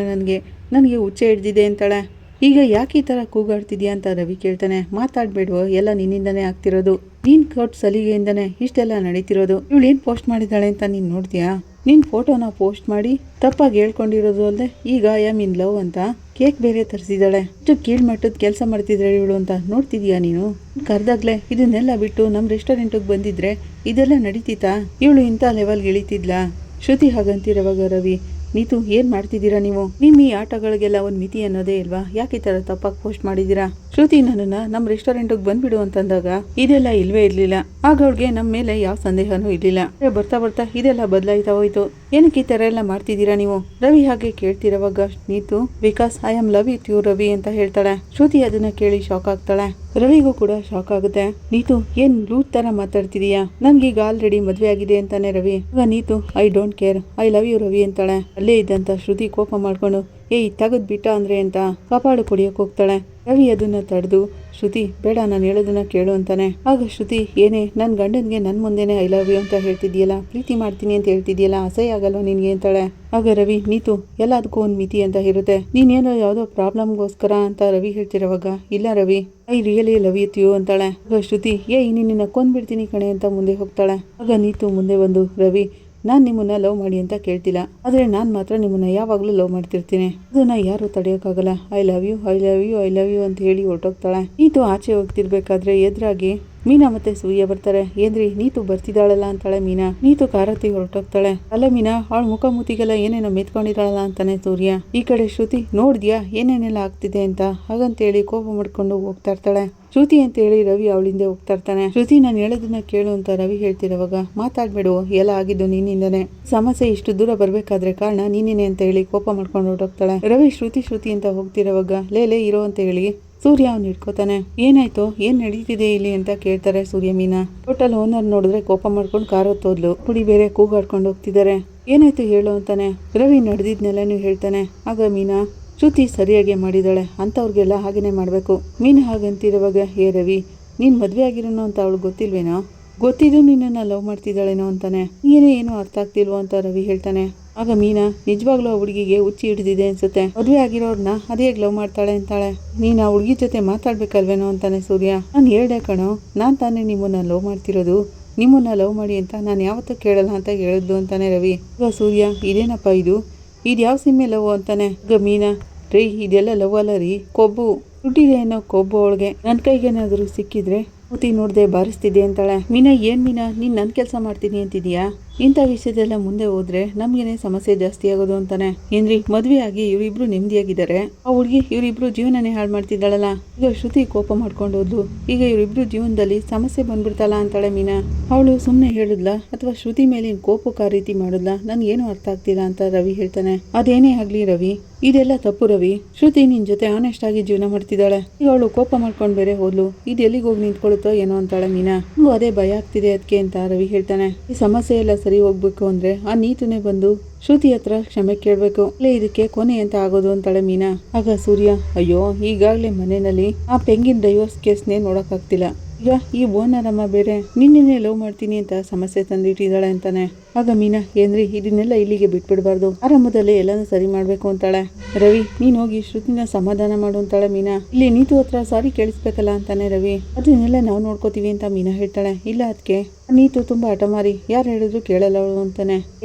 ನನಗೆ ಹುಚ್ಚೆ ಹಿಡ್ದಿದೆ ಅಂತಾಳೆ. ಈಗ ಯಾಕೆ ಈ ಥರ ಕೂಗಾಡ್ತಿದ್ಯಾ ಅಂತ ರವಿ ಕೇಳ್ತಾನೆ. ಮಾತಾಡ್ಬೇಡ್ವೋ, ಎಲ್ಲ ನಿನ್ನಿಂದನೇ ಆಗ್ತಿರೋದು, ನೀನ್ ಕೊಟ್ಟು ಸಲಿಗೆಯಿಂದನೇ ಇಷ್ಟೆಲ್ಲ ನಡೀತಿರೋದು. ಇವಳು ಏನ್ ಪೋಸ್ಟ್ ಮಾಡಿದ್ದಾಳೆ ಅಂತ ನೀನ್ ನೋಡ್ತೀಯಾ? ನಿನ್ ಫೋಟೋನ ಪೋಸ್ಟ್ ಮಾಡಿ ತಪ್ಪಾಗಿ ಹೇಳ್ಕೊಂಡಿರೋದು ಅಲ್ಲದೆ ಈಗ ಐ ಆಮ್ ಇನ್ ಲವ್ ಅಂತ ಕೇಕ್ ಬೇರೆ ತರಿಸಿದಾಳೆ. ಇಷ್ಟು ಕೀಳ್ಮಟ್ಟದ ಕೆಲಸ ಮಾಡ್ತಿದ್ರೆ ಇವಳು ಅಂತ ನೋಡ್ತಿದ್ಯಾ ನೀನು? ಕರ್ದಾಗ್ಲೆ ಇದನ್ನೆಲ್ಲ ಬಿಟ್ಟು ನಮ್ಮ ರೆಸ್ಟೋರೆಂಟಿಗೆ ಬಂದಿದ್ರೆ ಇದೆಲ್ಲ ನಡೀತಿತ್ತಾ? ಇವಳು ಇಂಥ ಲೆವೆಲ್ಗೆ ಇಳಿತಿದ್ಲಾ? ಶ್ರುತಿ ಹಾಗಂತಿರುವಾಗ ರವಿ ನೀತು ಏನ್ ಮಾಡ್ತಿದ್ದೀರಾ ನೀವು? ನಿಮ್ಮ ಈ ಆಟಗಳಿಗೆಲ್ಲ ಒಂದು ಮಿತಿ ಅನ್ನೋದೇ ಇಲ್ವಾ? ಯಾಕೆ ಈ ತರ ತಪ್ಪಾಗಿ ಪೋಸ್ಟ್ ಮಾಡಿದೀರಾ? ಶ್ರುತಿ ನನ್ನನ್ನ ನಮ್ಮ ರೆಸ್ಟೋರೆಂಟ್ಗೆ ಬಂದ್ಬಿಡು ಅಂತಂದಾಗ ಇದೆಲ್ಲ ಇಲ್ವೇ ಇರ್ಲಿಲ್ಲ. ಆಗ ಅವಳಿಗೆ ನಮ್ಮ ಮೇಲೆ ಯಾವ ಸಂದೇಹನೂ ಇರ್ಲಿಲ್ಲ. ಬರ್ತಾ ಬರ್ತಾ ಇದೆಲ್ಲ ಬದಲಾಯ್ತಾ ಹೋಯ್ತು. ಏನಕ್ಕೆ ಈ ತರ ಎಲ್ಲ ಮಾಡ್ತಿದ್ದೀರಾ ನೀವು? ರವಿ ಹಾಗೆ ಕೇಳ್ತಿರೋವಾಗ Neetu because I am love with you Ravi ಅಂತ ಹೇಳ್ತಾಳೆ. ಶ್ರುತಿ ಅದನ್ನ ಕೇಳಿ ಶಾಕ್ ಆಗ್ತಾಳೆ. ರವಿಗೂ ಕೂಡ ಶಾಕ್ ಆಗುತ್ತೆ. ನೀತು ಏನ್ ಲೂಟ್ ತರ ಮಾತಾಡ್ತಿದೀಯಾ? ನನ್ಗೀಗ ಆಲ್ರೆಡಿ ಮದ್ವೆ ಆಗಿದೆ ಅಂತಾನೆ ರವಿ. ಆಗ Neethu I don't care I love you Ravi ಅಂತಾಳೆ. ಅಲ್ಲೇ ಇದ್ದಂತ ಶ್ರುತಿ ಕೋಪ ಮಾಡ್ಕೊಂಡು ಏಯ್ ತಗದ್ ಬಿಟ್ಟ ಅಂದ್ರೆ ಅಂತ ಕಾಪಾಡು ಕುಡಿಯಕ್ ಹೋಗ್ತಾಳೆ. ರವಿ ಅದನ್ನ ತಡೆದು ಶ್ರುತಿ ಬೇಡ ನಾನು ಹೇಳೋದನ್ನ ಕೇಳು ಅಂತಾನೆ. ಆಗ ಶ್ರುತಿ ಏನೇ ನನ್ ಗಂಡನ್ಗೆ ನನ್ ಮುಂದೆನೆ ಐ ಲವ್ ಯು ಅಂತ ಹೇಳ್ತಿದ್ಯಲ್ಲ, ಪ್ರೀತಿ ಮಾಡ್ತೀನಿ ಅಂತ ಹೇಳ್ತಿದ್ಯಲ್ಲ, ಅಸಹ್ಯ ಆಗಲ್ವ ನಿನ್ಗೆ ಅಂತಾಳೆ. ಆಗ ರವಿ ನೀತು ಎಲ್ಲದಕ್ಕೂ ಒಂದ್ ಮಿತಿ ಅಂತ ಇರುತ್ತೆ, ನೀನೇನೋ ಯಾವ್ದೋ ಪ್ರಾಬ್ಲಮ್ಗೋಸ್ಕರ ಅಂತ ರವಿ ಹೇಳ್ತಿರೋವಾಗ ಇಲ್ಲ Ravi I really love with you ಅಂತಾಳೆ. ಆಗ ಶ್ರುತಿ ನಿನ್ನ ಕೊಂದ್ಬಿಡ್ತೀನಿ ಕಣೆ ಅಂತ ಮುಂದೆ ಹೋಗ್ತಾಳೆ. ಆಗ ನೀತು ಮುಂದೆ ಬಂದು ರವಿ ನಾನ್ ನಿಮ್ಮನ್ನ ಲವ್ ಮಾಡಿ ಅಂತ ಕೇಳ್ತಿಲ್ಲ, ಆದ್ರೆ ನಾನ್ ಮಾತ್ರ ನಿಮ್ಮನ್ನ ಯಾವಾಗ್ಲೂ ಲವ್ ಮಾಡ್ತಿರ್ತೀನಿ, ಅದನ್ನ ಯಾರು ತಡೆಯೋಕ್ಕಾಗಲ್ಲ. I love you I love you I love you ಅಂತ ಹೇಳಿ ಹೊರಟೋಗ್ತಾಳೆ. ನೀತು ಆಚೆ ಹೋಗ್ತಿರ್ಬೇಕಾದ್ರೆ ಎದುರಾಗಿ ಮೀನಾ ಮತ್ತೆ ಸೂರ್ಯ ಬರ್ತಾರೆ. ಏನ್ರಿ ನೀತು ಬರ್ತಿದ್ದಾಳಲ್ಲ ಅಂತಾಳೆ ಮೀನಾ. ನೀತು ಕಾರತಿ ಹೊರಟೋಗ್ತಾಳೆ. ಅಲ್ಲ ಮೀನಾ ಅವಳ ಮುಖ ಮೂತಿಗೆಲ್ಲ ಏನೇನೋ ಮೆತ್ಕೊಂಡಿದ್ದಾಳಲ್ಲ ಅಂತಾನೆ ಸೂರ್ಯ. ಈ ಕಡೆ ಶ್ರುತಿ ನೋಡ್ದ್ಯಾ ಏನೇನೆಲ್ಲ ಆಗ್ತಿದೆ ಅಂತ ಹಾಗಂತೇಳಿ ಕೋಪ ಮಾಡ್ಕೊಂಡು ಹೋಗ್ತಾ ಇರ್ತಾಳೆ. ಶ್ರುತಿ ಅಂತ ಹೇಳಿ ರವಿ ಅವಳಿಂದ ಹೋಗ್ತಾ ಇರ್ತಾನೆ. ಶ್ರುತಿ ನಾನು ಹೇಳೋದನ್ನ ಕೇಳು ಅಂತ ರವಿ ಹೇಳ್ತಿರೋವಾಗ ಮಾತಾಡ್ಬೇಡು, ಎಲ್ಲ ಆಗಿದ್ದು ನಿನ್ನಿಂದನೇ, ಸಮಸ್ಯೆ ಇಷ್ಟು ದೂರ ಬರ್ಬೇಕಾದ್ರೆ ಕಾರಣ ನೀನೇನೆ ಅಂತ ಹೇಳಿ ಕೋಪ ಮಾಡ್ಕೊಂಡು ಹೊರಟೋಗ್ತಾಳೆ. ರವಿ ಶ್ರುತಿ ಅಂತ ಹೋಗ್ತಿರೋವಾಗ ಲೇ ಇರೋ ಅಂತ ಹೇಳಿ ಸೂರ್ಯ ಅವ್ನು ಹಿಡ್ಕೋತಾನೆ. ಏನಾಯ್ತು ಏನ್ ನಡೀತಿದೆ ಇಲ್ಲಿ ಅಂತ ಕೇಳ್ತಾರೆ ಸೂರ್ಯ ಮೀನಾ. ಹೋಟೆಲ್ ಓನರ್ ನೋಡಿದ್ರೆ ಕೋಪ ಮಾಡ್ಕೊಂಡು ಕಾರ್ ಹೊತ್ತೋದ್ಲು. ಕುಡಿ ಬೇರೆ ಕೂಗಾಡ್ಕೊಂಡು ಹೋಗ್ತಿದ್ದಾರೆ. ಏನಾಯ್ತು ಹೇಳು ಅಂತಾನೆ ರವಿ ನಡೆದಿದ್ನೆಲ್ಲನೂ ಹೇಳ್ತಾನೆ. ಆಗ ಮೀನಾ ಶ್ರುತಿ ಸರಿಯಾಗಿ ಮಾಡಿದಾಳೆ, ಅಂಥವ್ರಿಗೆಲ್ಲ ಹಾಗೇನೆ ಮಾಡಬೇಕು. ಮೀನು ಹಾಗಂತಿರುವಾಗ, ಹೇ ರವಿ, ನೀನು ಮದುವೆ ಆಗಿರೋನು ಅಂತ ಅವಳು ಗೊತ್ತಿಲ್ವೇನೋ? ಗೊತ್ತಿದ್ದು ನಿನ್ನನ್ನು ಲವ್ ಮಾಡ್ತಿದ್ದಾಳೇನೋ ಅಂತಾನೆ. ಏನೋ ಅರ್ಥ ಆಗ್ತಿಲ್ವೋ ಅಂತ ರವಿ ಹೇಳ್ತಾನೆ. ಆಗ ಮೀನಾ, ನಿಜವಾಗ್ಲೂ ಆ ಹುಡುಗಿಗೆ ಹುಚ್ಚಿ ಹಿಡಿದಿದೆ ಅನ್ಸುತ್ತೆ, ಮದುವೆ ಆಗಿರೋರ್ನ ಅದೇ ಲವ್ ಮಾಡ್ತಾಳೆ ಅಂತಾಳೆ. ನೀನು ಆ ಹುಡುಗಿ ಜೊತೆ ಮಾತಾಡ್ಬೇಕಲ್ವೇನೋ ಅಂತಾನೆ ಸೂರ್ಯ. ನಾನು ಹೇಳ್ದೆ ಕಣೋ, ನಾನು ತಾನೇ ನಿಮ್ಮನ್ನ ಲವ್ ಮಾಡ್ತಿರೋದು, ನಿಮ್ಮನ್ನ ಲವ್ ಮಾಡಿ ಅಂತ ನಾನು ಯಾವತ್ತೂ ಕೇಳಲ್ಲ ಅಂತ ಹೇಳಿದ್ದು ಅಂತಾನೆ ರವಿ. ಈಗ ಸೂರ್ಯ, ಇದೇನಪ್ಪ ಇದು ಯಾವ ಸಿಮ್ಮೆ ಲವ್ ಅಂತಾನೆ. ಈಗ ಮೀನಾ, ರೀ ಇದೆಲ್ಲ ಲವ್ ಅಲ್ಲ ರೀ, ಕೊಬ್ಬು ಹುಟ್ಟಿದೆ ಅನ್ನೋ ಕೊಬ್ಬು ಅವಳಿಗೆ. ನನ್ನ ಕೈಗೇನಾದರೂ ಸಿಕ್ಕಿದ್ರೆ ಮೂತಿ ನೋಡ್ದೆ ಬಾರಿಸ್ತಿದ್ದೆ ಅಂತಾಳೆ. ಮೀನಾ, ಏನ್ ಮೀನಾ, ನೀನ್ ನನ್ನ ಕೆಲಸ ಮಾಡ್ತೀನಿ ಅಂತಿದೀಯಾ? ಇಂಥ ವಿಷಯದೆಲ್ಲ ಮುಂದೆ ಹೋದ್ರೆ ನಮ್ಗೇನೆ ಸಮಸ್ಯೆ ಜಾಸ್ತಿ ಆಗೋದು ಅಂತಾನೆ. ಏನ್ರಿ, ಮದ್ವೆ ಆಗಿ ಇವರಿಬ್ರು ನೆಮ್ಮದಿಯಾಗಿದ್ದಾರೆ, ಆ ಹುಡುಗಿ ಇವರಿಬ್ರು ಜೀವನನೇ ಹಾಳು ಮಾಡ್ತಿದ್ದಾಳಲ್ಲ. ಈಗ ಶ್ರುತಿ ಕೋಪ ಮಾಡ್ಕೊಂಡು ಹೋದ್ಲು, ಈಗ ಇವರಿಬ್ರು ಜೀವನದಲ್ಲಿ ಸಮಸ್ಯೆ ಬಂದ್ಬಿಡ್ತಲ್ಲ ಅಂತಾಳೆ ಮೀನಾ. ಅವಳು ಸುಮ್ಮನೆ ಹೇಳಿದ್ಲಾ ಅಥವಾ ಶ್ರುತಿ ಮೇಲಿನ ಕೋಪಕ್ಕೆ ಆ ರೀತಿ ಮಾಡಿದ್ಲಾ, ನನ್ಗೇನು ಅರ್ಥ ಆಗ್ತಿಲ್ಲ ಅಂತ ರವಿ ಹೇಳ್ತಾನೆ. ಅದೇನೇ ಆಗ್ಲಿ ರವಿ, ಇದೆಲ್ಲ ತಪ್ಪು ರವಿ. ಶ್ರುತಿ ನಿನ್ ಜೊತೆ ಆನೆಸ್ಟ್ ಆಗಿ ಜೀವನ ಮಾಡ್ತಿದ್ದಾಳೆ, ಈಗ ಅವಳು ಕೋಪ ಮಾಡ್ಕೊಂಡು ಬೇರೆ ಹೋದ್ಲು, ಇದು ಎಲ್ಲಿಗೆ ಹೋಗಿ ನಿಂತ್ಕೊಳ್ಳುತ್ತೋ ಏನೋ ಅಂತಾಳೆ ಮೀನಾ. ಅದೇ ಭಯ ಆಗ್ತಿದೆ ಅದಕ್ಕೆ ಅಂತ ರವಿ ಹೇಳ್ತಾನೆ. ಈ ಸಮಸ್ಯೆ ಎಲ್ಲ ಸರಿ ಹೋಗ್ಬೇಕು ಅಂದ್ರೆ ಆ ನೀತುನೇ ಬಂದು ಶ್ರುತಿ ಹತ್ರ ಕ್ಷಮೆ ಕೇಳ್ಬೇಕು, ಅಲ್ಲೇ ಇದಕ್ಕೆ ಕೊನೆ ಅಂತ ಆಗೋದು ಅಂತಾಳೆ ಮೀನಾ. ಆಗ ಸೂರ್ಯ, ಅಯ್ಯೋ ಈಗಾಗ್ಲೇ ಮನೆಯಲ್ಲಿ ಆ ಪೆಂಗಿನ ಡೈವರ್ಸ್ ಕೇಸ್ನೇ ನೋಡಕ್ ಆಗ್ತಿಲ್ಲ, ಈಗ ಈ ಓನರಮ್ಮ ಬೇರೆ ನಿನ್ನೆ ಲವ್ ಮಾಡ್ತೀನಿ ಅಂತ ಸಮಸ್ಯೆ ತಂದಿಟ್ಟಿದ್ದಾಳೆ ಅಂತಾನೆ. ಆಗ ಮೀನಾ, ಏನ್ರಿ ಇದನ್ನೆಲ್ಲ ಇಲ್ಲಿಗೆ ಬಿಟ್ಬಿಡ್ಬಾರ್ದು, ಆರಂಭದಲ್ಲೇ ಎಲ್ಲಾನು ಸರಿ ಮಾಡ್ಬೇಕು ಅಂತಾಳೆ. ರವಿ, ನೀನ್ ಹೋಗಿ ಶ್ರುತಿನ ಸಮಾಧಾನ ಮಾಡು ಅಂತಾಳೆ ಮೀನಾ. ಇಲ್ಲಿ ನೀತು ಹತ್ರ ಸಾರಿ ಕೇಳಿಸ್ಬೇಕಲ್ಲ ಅಂತಾನೆ ರವಿ. ಅದನ್ನೆಲ್ಲ ನಾವು ನೋಡ್ಕೋತೀವಿ ಅಂತ ಮೀನಾ ಹೇಳ್ತಾಳೆ. ಇಲ್ಲ ಅದಕ್ಕೆ ನೀತು ತುಂಬಾ ಹಠಮಾರಿ, ಯಾರು ಹೇಳಿದ್ರು ಕೇಳಲ್ಲ ಅವಳು ಅಂತಾನೆ.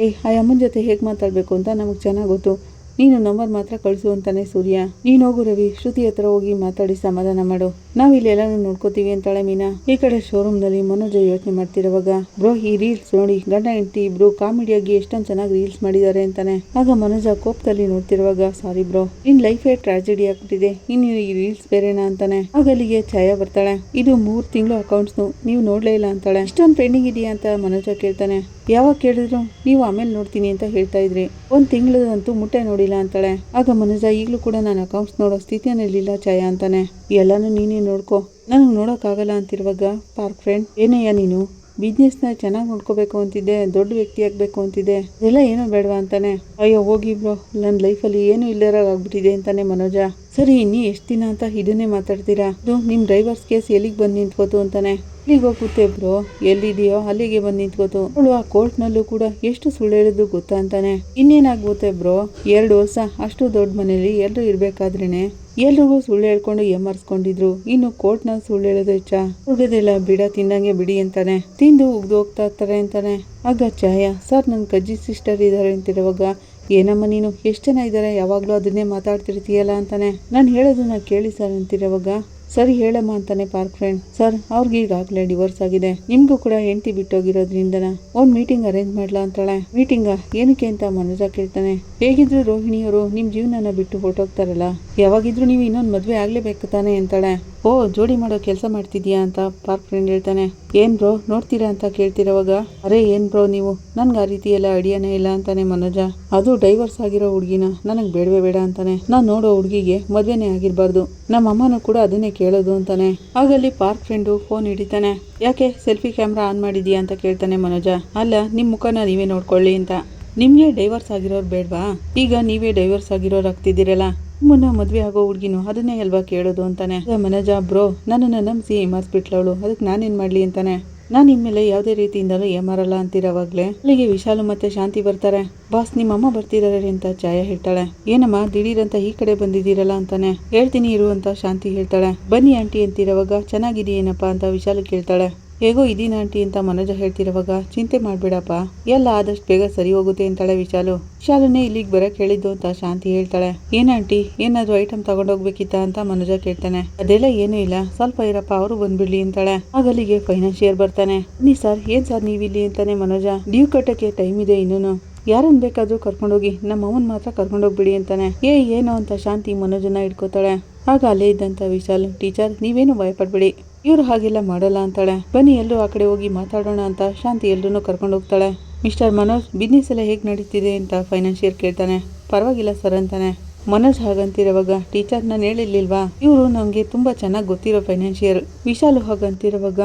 ಆ ಅಮ್ಮನ ಜೊತೆ ಹೇಗ್ ಮಾತಾಡ್ಬೇಕು ಅಂತ ನಮಗ್ ಚೆನ್ನಾಗ್ ಗೊತ್ತು, ನೀನು ನಂಬರ್ ಮಾತ್ರ ಕಳಿಸು ಅಂತಾನೆ ಸೂರ್ಯ. ನೀನ್ ಹೋಗು ರವಿ, ಶ್ರುತಿ ಹತ್ರ ಹೋಗಿ ಮಾತಾಡಿ ಸಮಾಧಾನ ಮಾಡು, ನಾವಿಲ್ಲಿ ಎಲ್ಲಾನು ನೋಡ್ಕೋತೀವಿ ಅಂತಾಳೆ ಮೀನಾ. ಈ ಕಡೆ ಶೋರೂಮ್ ನಲ್ಲಿ ಮನೋಜ್ ಯೋಚನೆ ಮಾಡ್ತಿರುವಾಗ, ಬ್ರೋ ಈ ರೀಲ್ಸ್ ನೋಡಿ, ಗಂಡ ಹೆಂಡತಿ ಇಬ್ರು ಕಾಮಿಡಿಯಾಗಿ ಎಷ್ಟೊಂದು ಚೆನ್ನಾಗಿ ರೀಲ್ಸ್ ಮಾಡಿದ್ದಾರೆ ಅಂತಾನೆ. ಆಗ ಮನೋಜ ಕೋಪದಲ್ಲಿ ನೋಡ್ತಿರುವಾಗ, ಸಾರಿ ಬ್ರೋ, ನಿನ್ ಲೈಫೇ ಟ್ರಾಜಿಡಿ ಆಗ್ಬಿಟ್ಟಿದೆ, ಇನ್ನು ಈ ರೀಲ್ಸ್ ಬೇರೆನಾ ಅಂತಾನೆ. ಆಗ ಅಲ್ಲಿಗೆ ಛಾಯಾ ಬರ್ತಾಳೆ. ಇದು 3 ತಿಂಗಳು ಅಕೌಂಟ್ಸ್ ನೀವು ನೋಡ್ಲೇ ಇಲ್ಲ ಅಂತಾಳೆ. ಇಷ್ಟೊಂದು ಪೆಂಡಿಂಗ್ ಇದೆಯಾ ಅಂತ ಮನೋಜ ಕೇಳ್ತಾನೆ. ಯಾವಾಗ ಕೇಳಿದ್ರು ನೀವು ಆಮೇಲೆ ನೋಡ್ತೀನಿ ಅಂತ ಹೇಳ್ತಾ ಇದ್ರಿ, 1 ತಿಂಗಳಂತೂ ಮುಟ್ಟೆ ನೋಡಿಲ್ಲ ಅಂತಾಳೆ. ಆಗ ಮನೋಜ, ಈಗಲೂ ಕೂಡ ನಾನು ಅಕೌಂಟ್ಸ್ ನೋಡೋ ಸ್ಥಿತಿಯಲ್ಲಿಲ್ಲ ಛಾಯಾ ಅಂತಾನೆ. ಎಲ್ಲಾನು ನೀನೇ ನೋಡ್ಕೊ, ನನಗೆ ನೋಡೋಕ್ಕಾಗಲ್ಲ ಅಂತಿರುವಾಗ, ಪಾರ್ಕ್ ಫ್ರೆಂಡ್ ಏನಯ್ಯ ನೀನು ಬಿಸ್ನೆಸ್ನ ಚೆನ್ನಾಗಿ ನೋಡ್ಕೋಬೇಕು ಅಂತಿದ್ದೆ, ದೊಡ್ಡ ವ್ಯಕ್ತಿ ಆಗ್ಬೇಕು ಅಂತಿದ್ದೆ, ಇದೆಲ್ಲ ಏನೋ ಬೇಡವಾ ಅಂತಾನೆ. ಅಯ್ಯೋ ಹೋಗಿ ಬ್ರೋ, ನನ್ನ ಲೈಫಲ್ಲಿ ಏನೂ ಇಲ್ಲರಾಗ್ಬಿಟ್ಟಿದೆ ಅಂತಾನೆ ಮನೋಜ. ಸರಿ, ಇನ್ನೂ ಎಷ್ಟು ದಿನ ಅಂತ ಇದನ್ನೇ ಮಾತಾಡ್ತೀರಾ, ಇದು ನಿಮ್ಮ ಡ್ರೈವರ್ಸ್ ಕೇಸ್ ಎಲ್ಲಿಗೆ ಬಂದು ನಿಂತ್ಕೋತು ಅಂತಾನೆ. ಇಲ್ಲಿಗೆ ಹೋಗುತ್ತೆ ಬ್ರೋ, ಎಲ್ಲಿದೆಯೋ ಅಲ್ಲಿಗೆ ಬಂದು ನಿಂತ್ಕೋತು, ಅವಳು ಆ ಕೋರ್ಟ್ನಲ್ಲೂ ಕೂಡ ಎಷ್ಟು ಸುಳ್ಳು ಹೇಳಿದ್ರು ಗೊತ್ತಾ ಅಂತಾನೆ. ಇನ್ನೇನಾಗುತ್ತೆ ಬ್ರೋ, 2 ವರ್ಷ ಅಷ್ಟು ದೊಡ್ಡ ಮನೇಲಿ ಎಲ್ಲರೂ ಇರ್ಬೇಕಾದ್ರೇನೆ ಎಲ್ರಿಗೂ ಸುಳ್ಳು ಹೇಳ್ಕೊಂಡು ಎಮ್ಮರ್ಸ್ಕೊಂಡಿದ್ರು, ಇನ್ನು ಕೋರ್ಟ್ನಲ್ಲಿ ಸುಳ್ಳು ಹೇಳೋದು ಹೆಚ್ಚ, ಹುಡುಗದೆಲ್ಲ ಬಿಡ ತಿಂದಂಗೆ ಬಿಡಿ ಅಂತಾನೆ. ತಿಂದು ಉಗ್ದು ಹೋಗ್ತಾ ಇರ್ತಾರೆ ಅಂತಾನೆ. ಆಗ ಛಾಯಾ, ಸರ್ ನನ್ನ ಕಜ್ಜಿ ಸಿಸ್ಟರ್ ಇದ್ದಾರೆ ಅಂತಿರುವಾಗ, ಏನಮ್ಮ ನೀನು ಎಷ್ಟು ಜನ ಇದ್ದಾರೆ, ಯಾವಾಗಲೂ ಅದನ್ನೇ ಮಾತಾಡ್ತಿರ್ತೀಯಲ್ಲ ಅಂತಾನೆ. ನಾನು ಹೇಳೋದನ್ನ ಕೇಳಿ ಸರ್ ಅಂತಿರುವಾಗ, ಸರಿ ಹೇಳಮ್ಮ ಅಂತಾನೆ ಪಾರ್ಕ್ ಫ್ರೆಂಡ್. ಸರ್ ಅವ್ರಿಗೆ ಈಗಾಗಲೇ ಡಿವೋರ್ಸ್ ಆಗಿದೆ, ನಿಮ್ಗೂ ಕೂಡ ಹೆಂಡತಿ ಬಿಟ್ಟೋಗಿರೋದ್ರಿಂದ ಒಂದು ಮೀಟಿಂಗ್ ಅರೇಂಜ್ ಮಾಡ್ಲಾ ಅಂತಾಳೆ. ಮೀಟಿಂಗ ಏನಕ್ಕೆ ಅಂತ ಮನೋಜ ಕೇಳ್ತಾನೆ. ಹೇಗಿದ್ರು ರೋಹಿಣಿಯವರು ನಿಮ್ ಜೀವನನ ಬಿಟ್ಟು ಹೊರಟೋಗ್ತಾರಲ್ಲ, ಯಾವಾಗಿದ್ರು ನೀವು ಇನ್ನೊಂದು ಮದ್ವೆ ಆಗ್ಲೇಬೇಕು ತಾನೆ ಅಂತಾಳೆ. ಓ ಜೋಡಿ ಮಾಡೋ ಕೆಲಸ ಮಾಡ್ತಿದ್ಯಾ ಅಂತ ಪಾರ್ಕ್ ಫ್ರೆಂಡ್ ಹೇಳ್ತಾನೆ. ಏನ್ ಬ್ರೋ ನೋಡ್ತೀರಾ ಅಂತ ಕೇಳ್ತಿರೋವಾಗ, ಅರೆ ಏನ್ ಬ್ರೋ ನೀವು, ನನ್ಗೆ ಆ ರೀತಿ ಎಲ್ಲ ಐಡಿಯಾನೇ ಇಲ್ಲ ಅಂತಾನೆ ಮನೋಜ. ಅದು ಡೈವರ್ಸ್ ಆಗಿರೋ ಹುಡುಗಿನ ನನಗೆ ಬೇಡವೇ ಬೇಡ ಅಂತಾನೆ. ನಾನ್ ನೋಡೋ ಹುಡುಗಿಗೆ ಮದ್ವೆನೇ ಆಗಿರ್ಬಾರ್ದು, ನಮ್ಮ ಅಮ್ಮನೂ ಕೂಡ ಅದನ್ನೇ ಕೇಳೋದು ಅಂತಾನೆ. ಆಗಲ್ಲಿ ಪಾರ್ಕ್ ಫ್ರೆಂಡು ಫೋನ್ ಹಿಡಿತಾನೆ. ಯಾಕೆ ಸೆಲ್ಫಿ ಕ್ಯಾಮ್ರಾ ಆನ್ ಮಾಡಿದ್ಯಾ ಅಂತ ಕೇಳ್ತಾನೆ ಮನೋಜ. ಅಲ್ಲ ನಿಮ್ಮ ಮುಖನ ನೀವೇ ನೋಡ್ಕೊಳ್ಳಿ ಅಂತ. ನಿಮ್ಗೆ ಡೈವರ್ಸ್ ಆಗಿರೋರು ಬೇಡ್ವಾ, ಈಗ ನೀವೇ ಡೈವರ್ಸ್ ಆಗಿರೋರು ಆಗ್ತಿದ್ದೀರಲ್ಲ, ಮುನ್ನ ಮದ್ವೆ ಆಗೋ ಹುಡ್ಗಿನು ಅದನ್ನೇ ಅಲ್ವಾ ಕೇಳೋದು ಅಂತಾನೆ. ಮನೋಜ, ಬ್ರೋ ನನ್ನನ್ನು ನಂಬಿಸಿ ಏಮಾರಿಸ್ಬಿಟ್ಲವಳು, ಅದಕ್ಕೆ ನಾನೇನ್ ಮಾಡ್ಲಿ ಅಂತಾನೆ. ನಾನು ಇನ್ಮೇಲೆ ಯಾವುದೇ ರೀತಿಯಿಂದಲೂ ಏಮಾರಲ್ಲ ಅಂತಿರೋವಾಗ್ಲೇ ಅಲ್ಲಿಗೆ ವಿಶಾಲು ಮತ್ತೆ ಶಾಂತಿ ಬರ್ತಾರೆ. ಬಾಸ್ ನಿಮ್ಮಮ್ಮ ಬರ್ತಿದ್ದಾರೆ ಅಂತ ಛಾಯಾ ಹೇಳ್ತಾಳೆ. ಏನಮ್ಮ ದಿಢೀರ್ ಅಂತ ಈ ಕಡೆ ಬಂದಿದ್ದೀರಲ್ಲ ಅಂತಾನೆ. ಹೇಳ್ತೀನಿ ಇರು ಅಂತ ಶಾಂತಿ ಹೇಳ್ತಾಳೆ. ಬನ್ನಿ ಆಂಟಿ ಅಂತಿರೋವಾಗ, ಚೆನ್ನಾಗಿದೆಯೇನಪ್ಪ ಅಂತ ವಿಶಾಲು ಕೇಳ್ತಾಳೆ. ಹೇಗೋ ಇದೀನ ಆಂಟಿ ಅಂತ ಮನೋಜ ಹೇಳ್ತಿರೋವಾಗ, ಚಿಂತೆ ಮಾಡ್ಬೇಡಪ್ಪ, ಎಲ್ಲ ಆದಷ್ಟು ಬೇಗ ಸರಿ ಹೋಗುತ್ತೆ ಅಂತಾಳೆ ವಿಶಾಲು. ವಿಶಾಲನೇ ಇಲ್ಲಿಗೆ ಬರಕ್ ಹೇಳಿದ್ದು ಅಂತ ಶಾಂತಿ ಹೇಳ್ತಾಳೆ. ಆಂಟಿ ಏನಾದ್ರು ಐಟಮ್ ತಗೊಂಡೋಗ್ಬೇಕಿತ್ತ ಅಂತ ಮನೋಜ ಕೇಳ್ತಾನೆ. ಅದೆಲ್ಲ ಏನೂ ಇಲ್ಲ, ಸ್ವಲ್ಪ ಇರಪ್ಪ ಅವರು ಬಂದ್ಬಿಡ್ಲಿ ಅಂತಾಳೆ. ಆಗಲ್ಲಿಗೆ ಫೈನಾನ್ಷಿಯರ್ ಬರ್ತಾನೆ. ನೀ ಸರ್ ಏನ್ ಸರ್ ನೀವಿಲ್ಲಿ ಅಂತಾನೆ ಮನೋಜ. ಡ್ಯೂ ಕಟ್ಟಕ್ಕೆ ಟೈಮ್ ಇದೆ ಇನ್ನೂನು, ಯಾರನ್ನ ಬೇಕಾದ್ರೂ ಕರ್ಕೊಂಡೋಗಿ, ನಮ್ಮ ಅವನ್ ಮಾತ್ರ ಕರ್ಕೊಂಡೋಗ್ಬಿಡಿ ಅಂತಾನೆ. ಏನು ಅಂತ ಶಾಂತಿ ಮನೋಜನ ಹಿಡ್ಕೋತಾಳೆ. ಆಗ ಅಲ್ಲೇ ಇದ್ದಂತ ವಿಶಾಲ್, ಟೀಚರ್ ನೀವೇನು ಭಯಪಡ್ಬೇಡಿ, ಇವ್ರು ಹಾಗೆಲ್ಲ ಮಾಡಲ್ಲ ಅಂತಾಳೆ. ಬನ್ನಿ ಎಲ್ಲರೂ ಆ ಕಡೆ ಹೋಗಿ ಮಾತಾಡೋಣ ಅಂತ ಶಾಂತಿ ಎಲ್ರೂ ಕರ್ಕೊಂಡು ಹೋಗ್ತಾಳೆ. ಮಿಸ್ಟರ್ ಮನೋಜ್ ಬಿಸ್ನೆಸ್ ಎಲ್ಲ ಹೇಗೆ ನಡೀತಿದೆ ಅಂತ ಫೈನಾನ್ಷಿಯರ್ ಕೇಳ್ತಾನೆ. ಪರವಾಗಿಲ್ಲ ಸರ್ ಅಂತಾನೆ. ಮನೋಜ್ ಹಾಗಂತಿರುವಾಗ, ಟೀಚರ್ ನಾನು ಹೇಳಿರ್ಲಿಲ್ವಾ, ಇವರು ನಮಗೆ ತುಂಬಾ ಚೆನ್ನಾಗಿ ಗೊತ್ತಿರೋ ಫೈನಾನ್ಷಿಯರ್. ವಿಶಾಲು ಹಾಗಂತಿರುವಾಗ,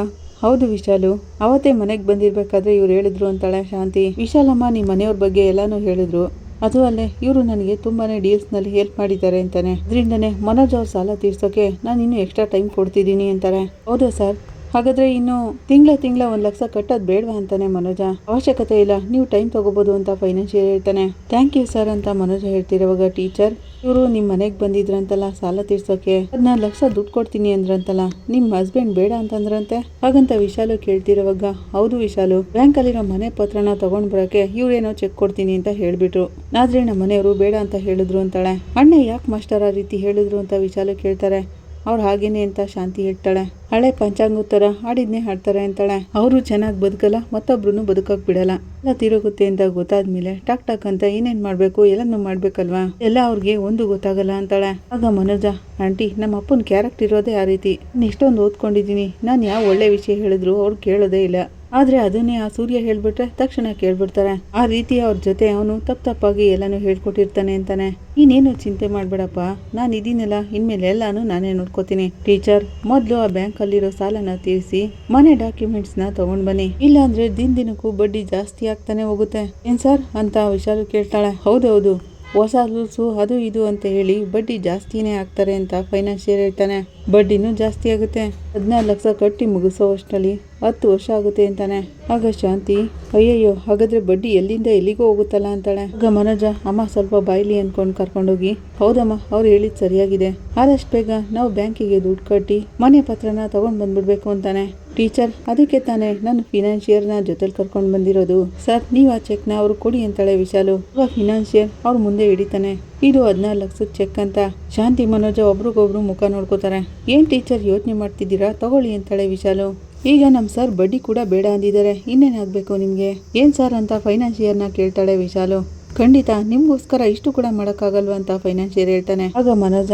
ಹೌದು ವಿಶಾಲು, ಅವತ್ತೇ ಮನೆಗೆ ಬಂದಿರ್ಬೇಕಾದ್ರೆ ಇವ್ರು ಹೇಳಿದ್ರು ಅಂತಾಳೆ ಶಾಂತಿ. ವಿಶಾಲಮ್ಮ ನಿಮ್ಮ ಮನೆಯವ್ರ ಬಗ್ಗೆ ಎಲ್ಲಾನು ಹೇಳಿದ್ರು, ಅದು ಅಲ್ಲೇ ಇವರು ನನಗೆ ತುಂಬಾನೇ ಡೀಲ್ಸ್ನಲ್ಲಿ ಹೆಲ್ಪ್ ಮಾಡಿದ್ದಾರೆ ಅಂತಾನೆ. ಅದರಿಂದನೇ ಮನೋಜ್ ಅವ್ರ ಸಾಲ ತೀರ್ಸೋಕೆ ನಾನು ಇನ್ನೂ ಎಕ್ಸ್ಟ್ರಾ ಟೈಮ್ ಕೊಡ್ತಿದ್ದೀನಿ ಅಂತಾರೆ. ಹೌದಾ ಸರ್, ಹಾಗಾದ್ರೆ ಇನ್ನು ತಿಂಗಳ 1 ಲಕ್ಷ ಕಟ್ಟೋದು ಬೇಡವಾ ಅಂತಾನೆ ಮನೋಜ. ಅವಶ್ಯಕತೆ ಇಲ್ಲ, ನೀವು ಟೈಮ್ ತಗೋಬಹುದು ಅಂತ ಫೈನಾನ್ಷಿಯರ್ ಹೇಳ್ತಾನೆ. ಥ್ಯಾಂಕ್ ಯು ಸರ್ ಅಂತ ಮನೋಜ ಹೇಳ್ತಿರುವಾಗ ಟೀಚರ್, ಇವರು ನಿಮ್ಮ ಮನೆಗೆ ಬಂದಿದ್ರಂತಲ್ಲ ಸಾಲ ತೀರ್ಸೋಕೆ, 14 ಲಕ್ಷ ದುಡ್ಡು ಕೊಡ್ತೀನಿ ಅಂದ್ರಂತಲ್ಲ, ನಿಮ್ಮ ಹಸ್ಬೆಂಡ್ ಬೇಡ ಅಂತಂದ್ರಂತೆ. ಹಾಗಂತ ವಿಶಾಲು ಕೇಳ್ತಿರುವಾಗ, ಹೌದು ವಿಶಾಲು, ಬ್ಯಾಂಕಲ್ಲಿರೋ ಮನೆ ಪತ್ರನ ತಗೊಂಡ್ ಬರೋಕೆ ಇವ್ರೇನೋ ಚೆಕ್ ಕೊಡ್ತೀನಿ ಅಂತ ಹೇಳ್ಬಿಟ್ರು, ಆದ್ರೆ ನಮ್ಮ ಮನೆಯವರು ಬೇಡ ಅಂತ ಹೇಳಿದ್ರು ಅಂತಾಳೆ. ಅಣ್ಣ ಯಾಕೆ ಮಾಸ್ಟರ್ ಆ ರೀತಿ ಹೇಳಿದ್ರು ಅಂತ ವಿಶಾಲು ಕೇಳ್ತಾರೆ. ಅವ್ರು ಹಾಗೇನೆ ಅಂತ ಶಾಂತಿ ಹೇಳ್ತಾಳೆ. ಹಳೆ ಪಂಚಾಂಗೋತ್ತರ ಹಾಡಿದ್ನೇ ಹಾಡ್ತಾರೆ ಅಂತಾಳೆ. ಅವರು ಚೆನ್ನಾಗಿ ಬದುಕಲ್ಲ, ಮತ್ತೊಬ್ರು ಬದುಕಕ್ ಬಿಡಲ್ಲ. ಎಲ್ಲ ತಿರುಗುತ್ತೆ ಅಂತ ಗೊತ್ತಾದ್ಮೇಲೆ ಟಾಕ್ ಟಾಕ್ ಅಂತ ಏನೇನ್ ಮಾಡ್ಬೇಕು ಎಲ್ಲನೂ ಮಾಡ್ಬೇಕಲ್ವಾ, ಎಲ್ಲ ಅವ್ರಿಗೆ ಒಂದು ಗೊತ್ತಾಗಲ್ಲ ಅಂತಾಳೆ. ಆಗ ಮನೋಜ, ಆಂಟಿ ನಮ್ಮ ಅಪ್ಪನ ಕ್ಯಾರೆಕ್ಟರ್ ಇರೋದೇ ಆ ರೀತಿ. ನಾನು ಎಷ್ಟೊಂದು ಓದ್ಕೊಂಡಿದ್ದೀನಿ, ನಾನು ಯಾವ ಒಳ್ಳೆ ವಿಷಯ ಹೇಳಿದ್ರು ಅವ್ರು ಕೇಳೋದೇ ಇಲ್ಲ. ಆದ್ರೆ ಅದನ್ನೇ ಆ ಸೂರ್ಯ ಹೇಳ್ಬಿಟ್ರೆ ತಕ್ಷಣ ಕೇಳ್ಬಿಡ್ತಾರೆ. ಆ ರೀತಿ ಅವ್ರ ಜೊತೆ ಅವನು ತಪ್ಪಾಗಿ ಎಲ್ಲಾನು ಹೇಳ್ಕೊಟ್ಟಿರ್ತಾನೆ ಅಂತಾನೆ. ನೀನೇನು ಚಿಂತೆ ಮಾಡ್ಬೇಡಪ್ಪ, ನಾನು ಇದೀನಲ್ಲ, ಇನ್ಮೇಲೆ ಎಲ್ಲಾನು ನಾನೇ ನೋಡ್ಕೋತೀನಿ. ಟೀಚರ್, ಮೊದ್ಲು ಆ ಬ್ಯಾಂಕ್ ಅಲ್ಲಿರೋ ಸಾಲನ ತೀರಿಸಿ ಮನೆ ಡಾಕ್ಯುಮೆಂಟ್ಸ್ ನ ತಗೊಂಡ್ ಬನ್ನಿ, ಇಲ್ಲಾಂದ್ರೆ ದಿನಕ್ಕೂ ಬಡ್ಡಿ ಜಾಸ್ತಿ ಆಗ್ತಾನೆ ಹೋಗುತ್ತೆ. ಏನ್ ಸರ್ ಅಂತ ವಿಶಾಲು ಕೇಳ್ತಾಳೆ. ಹೌದೌದು, ಹೊಸ ರೂಲ್ಸು ಅದು ಇದು ಅಂತ ಹೇಳಿ ಬಡ್ಡಿ ಜಾಸ್ತಿನೇ ಆಗ್ತಾರೆ ಅಂತ ಫೈನಾನ್ಷಿಯರ್ ಹೇಳ್ತಾನೆ. ಬಡ್ಡಿನೂ ಜಾಸ್ತಿ ಆಗುತ್ತೆ, 14 ಲಕ್ಷ ಕಟ್ಟಿ ಮುಗಿಸೋ ಅಷ್ಟರಲ್ಲಿ 10 ವರ್ಷ ಆಗುತ್ತೆ ಅಂತಾನೆ. ಆಗ ಶಾಂತಿ, ಅಯ್ಯಯ್ಯೋ ಹಾಗಾದ್ರೆ ಬಡ್ಡಿ ಎಲ್ಲಿಂದ ಎಲ್ಲಿಗೂ ಹೋಗುತ್ತಲ್ಲ ಅಂತಾಳೆ. ಆಗ ಮನೋಜ, ಅಮ್ಮ ಸ್ವಲ್ಪ ಬಾಯ್ಲಿ ಅನ್ಕೊಂಡು ಕರ್ಕೊಂಡೋಗಿ, ಹೌದಮ್ಮ ಅವ್ರು ಹೇಳಿದ್ ಸರಿಯಾಗಿದೆ, ಆದಷ್ಟು ಬೇಗ ನಾವು ಬ್ಯಾಂಕಿಗೆ ದುಡ್ಡು ಕಟ್ಟಿ ಮನೆ ಪತ್ರನ ತಗೊಂಡ್ ಬಂದ್ಬಿಡ್ಬೇಕು ಅಂತಾನೆ. ಟೀಚರ್, ಅದಕ್ಕೆ ತಾನೇ ನಾನು ಫಿನಾನ್ಷಿಯರ್ನ ಜೊತೆಲಿ ಕರ್ಕೊಂಡು ಬಂದಿರೋದು. ಸರ್, ನೀವು ಆ ಚೆಕ್ನ ಅವ್ರು ಕೊಡಿ ಅಂತಾಳೆ ವಿಶಾಲು. ಆಗ ಫಿನಾನ್ಷಿಯರ್ ಅವ್ರ ಮುಂದೆ ಹಿಡಿತಾನೆ. ಇದು 14 ಲಕ್ಷದ ಚೆಕ್ ಅಂತ. ಶಾಂತಿ ಮನೋಜ ಒಬ್ರಿಗೊಬ್ರು ಮುಖ ನೋಡ್ಕೋತಾರೆ. ಏನ್ ಟೀಚರ್ ಯೋಚನೆ ಮಾಡ್ತಿದ್ದೀರಾ, ತಗೊಳ್ಳಿ ಅಂತಾಳೆ ವಿಶಾಲು. ಈಗ ನಮ್ ಸರ್ ಬಡ್ಡಿ ಕೂಡ ಬೇಡ ಅಂದಿದ್ದಾರೆ, ಇನ್ನೇನಾಗಬೇಕು ನಿಮ್ಗೆ? ಏನ್ ಸರ್ ಅಂತ ಫೈನಾನ್ಷಿಯರ್ನ ಕೇಳ್ತಾಳೆ ವಿಶಾಲು. ಖಂಡಿತ ನಿಮ್ಗೋಸ್ಕರ ಇಷ್ಟು ಕೂಡ ಮಾಡೋಕ್ಕಾಗಲ್ವ ಅಂತ ಫೈನಾನ್ಷಿಯರ್ ಹೇಳ್ತಾನೆ. ಆಗ ಮನೋಜ,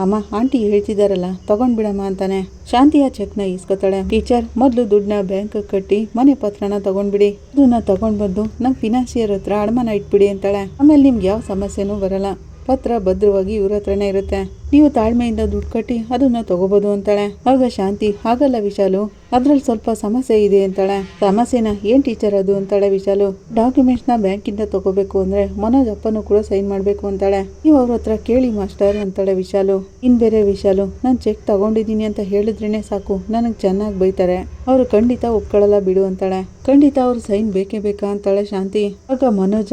ಅಮ್ಮ ಆಂಟಿ ಹೇಳ್ತಿದಾರಲ್ಲ ತಗೊಂಡ್ಬಿಡಮ್ಮ ಅಂತಾನೆ. ಶಾಂತಿಯ ಚೆಕ್ನ ಇಸ್ಕೊತಾಳೆ. ಟೀಚರ್, ಮೊದಲು ದುಡ್ಡನ್ನ ಬ್ಯಾಂಕ್ ಕಟ್ಟಿ ಮನೆ ಪತ್ರನ ತಗೊಂಡ್ಬಿಡಿ, ಅದನ್ನ ತಗೊಂಡ್ ಬಂದು ನಮ್ ಫಿನಾನ್ಷಿಯರ್ ಹತ್ರ ಅಡಮಾನ ಇಟ್ಬಿಡಿ ಅಂತಾಳೆ. ಆಮೇಲೆ ನಿಮ್ಗೆ ಯಾವ ಸಮಸ್ಯೆನೂ ಬರಲ್ಲ, ಪತ್ರ ಭದ್ರವಾಗಿ ಇವ್ರ ಹತ್ರನೇ ಇರುತ್ತೆ, ನೀವು ತಾಳ್ಮೆಯಿಂದ ದುಡ್ಡು ಕಟ್ಟಿ ಅದನ್ನ ತಗೋಬಹುದು ಅಂತಾಳೆ. ಆಗ ಶಾಂತಿ, ಹಾಗಲ್ಲ ವಿಶಾಲು, ಅದ್ರಲ್ಲಿ ಸ್ವಲ್ಪ ಸಮಸ್ಯೆ ಇದೆ ಅಂತಾಳೆ. ಸಮಸ್ಯೆನಾ, ಏನ್ ಟೀಚರ್ ಅದು ಅಂತಾಳೆ ವಿಶಾಲು. ಡಾಕ್ಯುಮೆಂಟ್ಸ್ ನ ಬ್ಯಾಂಕಿಂದ ತಗೋಬೇಕು ಅಂದ್ರೆ ಮನೋಜ್ ಅಪ್ಪನೂ ಕೂಡ ಸೈನ್ ಮಾಡ್ಬೇಕು ಅಂತಾಳೆ. ನೀವು ಅವ್ರ ಹತ್ರ ಕೇಳಿ ಮಾಸ್ಟರ್ ಅಂತಾಳೆ ವಿಶಾಲು. ಇನ್ ಬೇರೆ ವಿಶಾಲು, ನಾನ್ ಚೆಕ್ ತಗೊಂಡಿದ್ದೀನಿ ಅಂತ ಹೇಳಿದ್ರೇನೆ ಸಾಕು ನನಗ್ ಚೆನ್ನಾಗಿ ಬೈತಾರೆ, ಅವ್ರು ಖಂಡಿತ ಒಪ್ಕೊಳ್ಳಲ್ಲ ಬಿಡು ಅಂತಾಳೆ. ಖಂಡಿತ ಅವ್ರು ಸೈನ್ ಬೇಕೇ ಬೇಕಾ ಅಂತಾಳೆ ಶಾಂತಿ. ಆಗ ಮನೋಜ,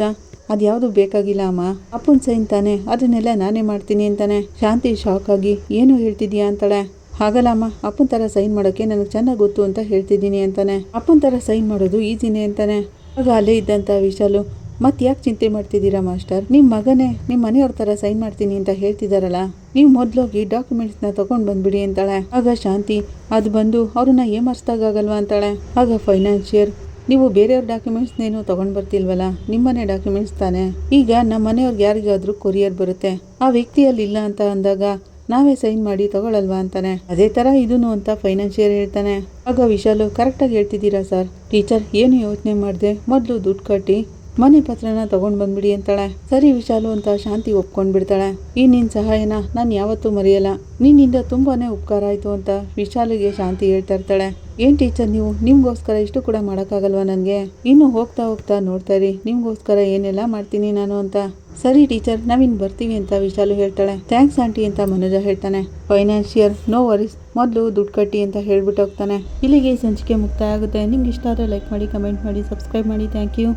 ಅದ್ಯಾವುದು ಬೇಕಾಗಿಲ್ಲ ಅಮ್ಮ, ಅಪ್ಪನ ಸೈನ್ ತಾನೆ, ಅದನ್ನೆಲ್ಲ ನಾನೇ ಮಾಡ್ತೀನಿ ಅಂತಾನೆ. ಶಾಂತಿ ಶಾಕ್ ಆಗಿ, ಏನು ಹೇಳ್ತಿದ್ಯಾ ಅಂತಾಳೆ. ಹಾಗಲ್ಲ ಅಮ್ಮ, ಅಪ್ಪನ ತರ ಸೈನ್ ಮಾಡೋಕೆ ನನಗೆ ಚೆನ್ನಾಗಿ ಗೊತ್ತು ಅಂತ ಹೇಳ್ತಿದ್ದೀನಿ ಅಂತಾನೆ. ಅಪ್ಪನ ತರ ಸೈನ್ ಮಾಡೋದು ಈಸಿನೇ ಅಂತಾನೆ. ಆಗ ಅಲ್ಲೇ ಇದ್ದಂತ ವಿಶಾಲು, ಮತ್ತೆ ಯಾಕೆ ಚಿಂತೆ ಮಾಡ್ತಿದ್ದೀರಾ ಮಾಸ್ಟರ್, ನಿಮ್ಮ ಮಗನೇ ನಿಮ್ಮ ಮನೆಯವ್ರ ತರ ಸೈನ್ ಮಾಡ್ತೀನಿ ಅಂತ ಹೇಳ್ತಿದಾರಲ್ಲ, ನೀವು ಮೊದ್ಲೋಗಿ ಡಾಕ್ಯುಮೆಂಟ್ಸ್ನ ತಗೊಂಡ್ ಬಂದ್ಬಿಡಿ ಅಂತಾಳೆ. ಆಗ ಶಾಂತಿ, ಅದು ಬಂದು ಅವ್ರನ್ನ ಏಮರ್ಸ್ದಾಗಲ್ವಾ ಅಂತಾಳೆ. ಆಗ ಫೈನಾನ್ಷಿಯರ್, ನೀವು ಬೇರೆಯವ್ರ ಡಾಕ್ಯುಮೆಂಟ್ಸ್ನೇನು ತಗೊಂಡ್ ಬರ್ತಿಲ್ವಲ್ಲ, ನಿಮ್ಮನೆ ಡಾಕ್ಯುಮೆಂಟ್ಸ್ ತಾನೆ. ಈಗ ನಮ್ಮ ಮನೆಯವ್ರಿಗೆ ಯಾರಿಗಾದ್ರೂ ಕೊರಿಯರ್ ಬರುತ್ತೆ, ಆ ವ್ಯಕ್ತಿಯಲ್ಲಿ ಇಲ್ಲ ಅಂತ ಅಂದಾಗ ನಾವೇ ಸೈನ್ ಮಾಡಿ ತಗೊಳಲ್ವಾ ಅಂತಾನೆ. ಅದೇ ತರ ಇದೂನು ಅಂತ ಫೈನಾನ್ಷಿಯರ್ ಹೇಳ್ತಾನೆ. ಆಗ ವಿಶಾಲು, ಕರೆಕ್ಟಾಗಿ ಹೇಳ್ತಿದ್ದೀರಾ ಸರ್. ಟೀಚರ್, ಏನು ಯೋಚನೆ ಮಾಡದೆ ಮೊದಲು ದುಡ್ಡು ಕಟ್ಟಿ ಮನೆ ಪತ್ರನ ತಗೊಂಡ್ ಬಂದ್ಬಿಡಿ ಅಂತಾಳೆ. ಸರಿ ವಿಶಾಲು ಅಂತ ಶಾಂತಿ ಒಪ್ಕೊಂಡ್ಬಿಡ್ತಾಳೆ. ಈ ನಿನ್ ಸಹಾಯನ ನಾನು ಯಾವತ್ತೂ ಮರೆಯಲ್ಲ, ನಿನ್ನಿಂದ ತುಂಬಾನೇ ಉಪಕಾರ ಆಯ್ತು ಅಂತ ವಿಶಾಲಿಗೆ ಶಾಂತಿ ಹೇಳ್ತಾ ಇರ್ತಾಳೆ. ಏನ್ ಟೀಚರ್, ನೀವು ನಿಮ್ಗೋಸ್ಕರ ಇಷ್ಟು ಕೂಡ ಮಾಡೋಕ್ಕಾಗಲ್ವಾ ನನಗೆ? ಇನ್ನು ಹೋಗ್ತಾ ಹೋಗ್ತಾ ನೋಡ್ತಾ ಇರಿ, ನಿಮ್ಗೋಸ್ಕರ ಏನೆಲ್ಲ ಮಾಡ್ತೀನಿ ನಾನು ಅಂತ. ಸರಿ ಟೀಚರ್, ನಾವಿನ್ ಬರ್ತೀವಿ ಅಂತ ವಿಶಾಲು ಹೇಳ್ತಾಳೆ. ಥ್ಯಾಂಕ್ಸ್ ಆಂಟಿ ಅಂತ ಮನೋಜ ಹೇಳ್ತಾನೆ. ಫೈನಾನ್ಷಿಯರ್, ನೋ ವರೀಸ್, ಮೊದಲು ದುಡ್ಡು ಕಟ್ಟಿ ಅಂತ ಹೇಳ್ಬಿಟ್ಟು ಹೋಗ್ತಾನೆ. ಇಲ್ಲಿಗೆ ಸಂಚಿಕೆ ಮುಕ್ತಾಯ ಆಗುತ್ತೆ. ನಿಮ್ಗೆ ಇಷ್ಟ ಆದರೆ ಲೈಕ್ ಮಾಡಿ, ಕಮೆಂಟ್ ಮಾಡಿ, ಸಬ್ಸ್ಕ್ರೈಬ್ ಮಾಡಿ. Thank you.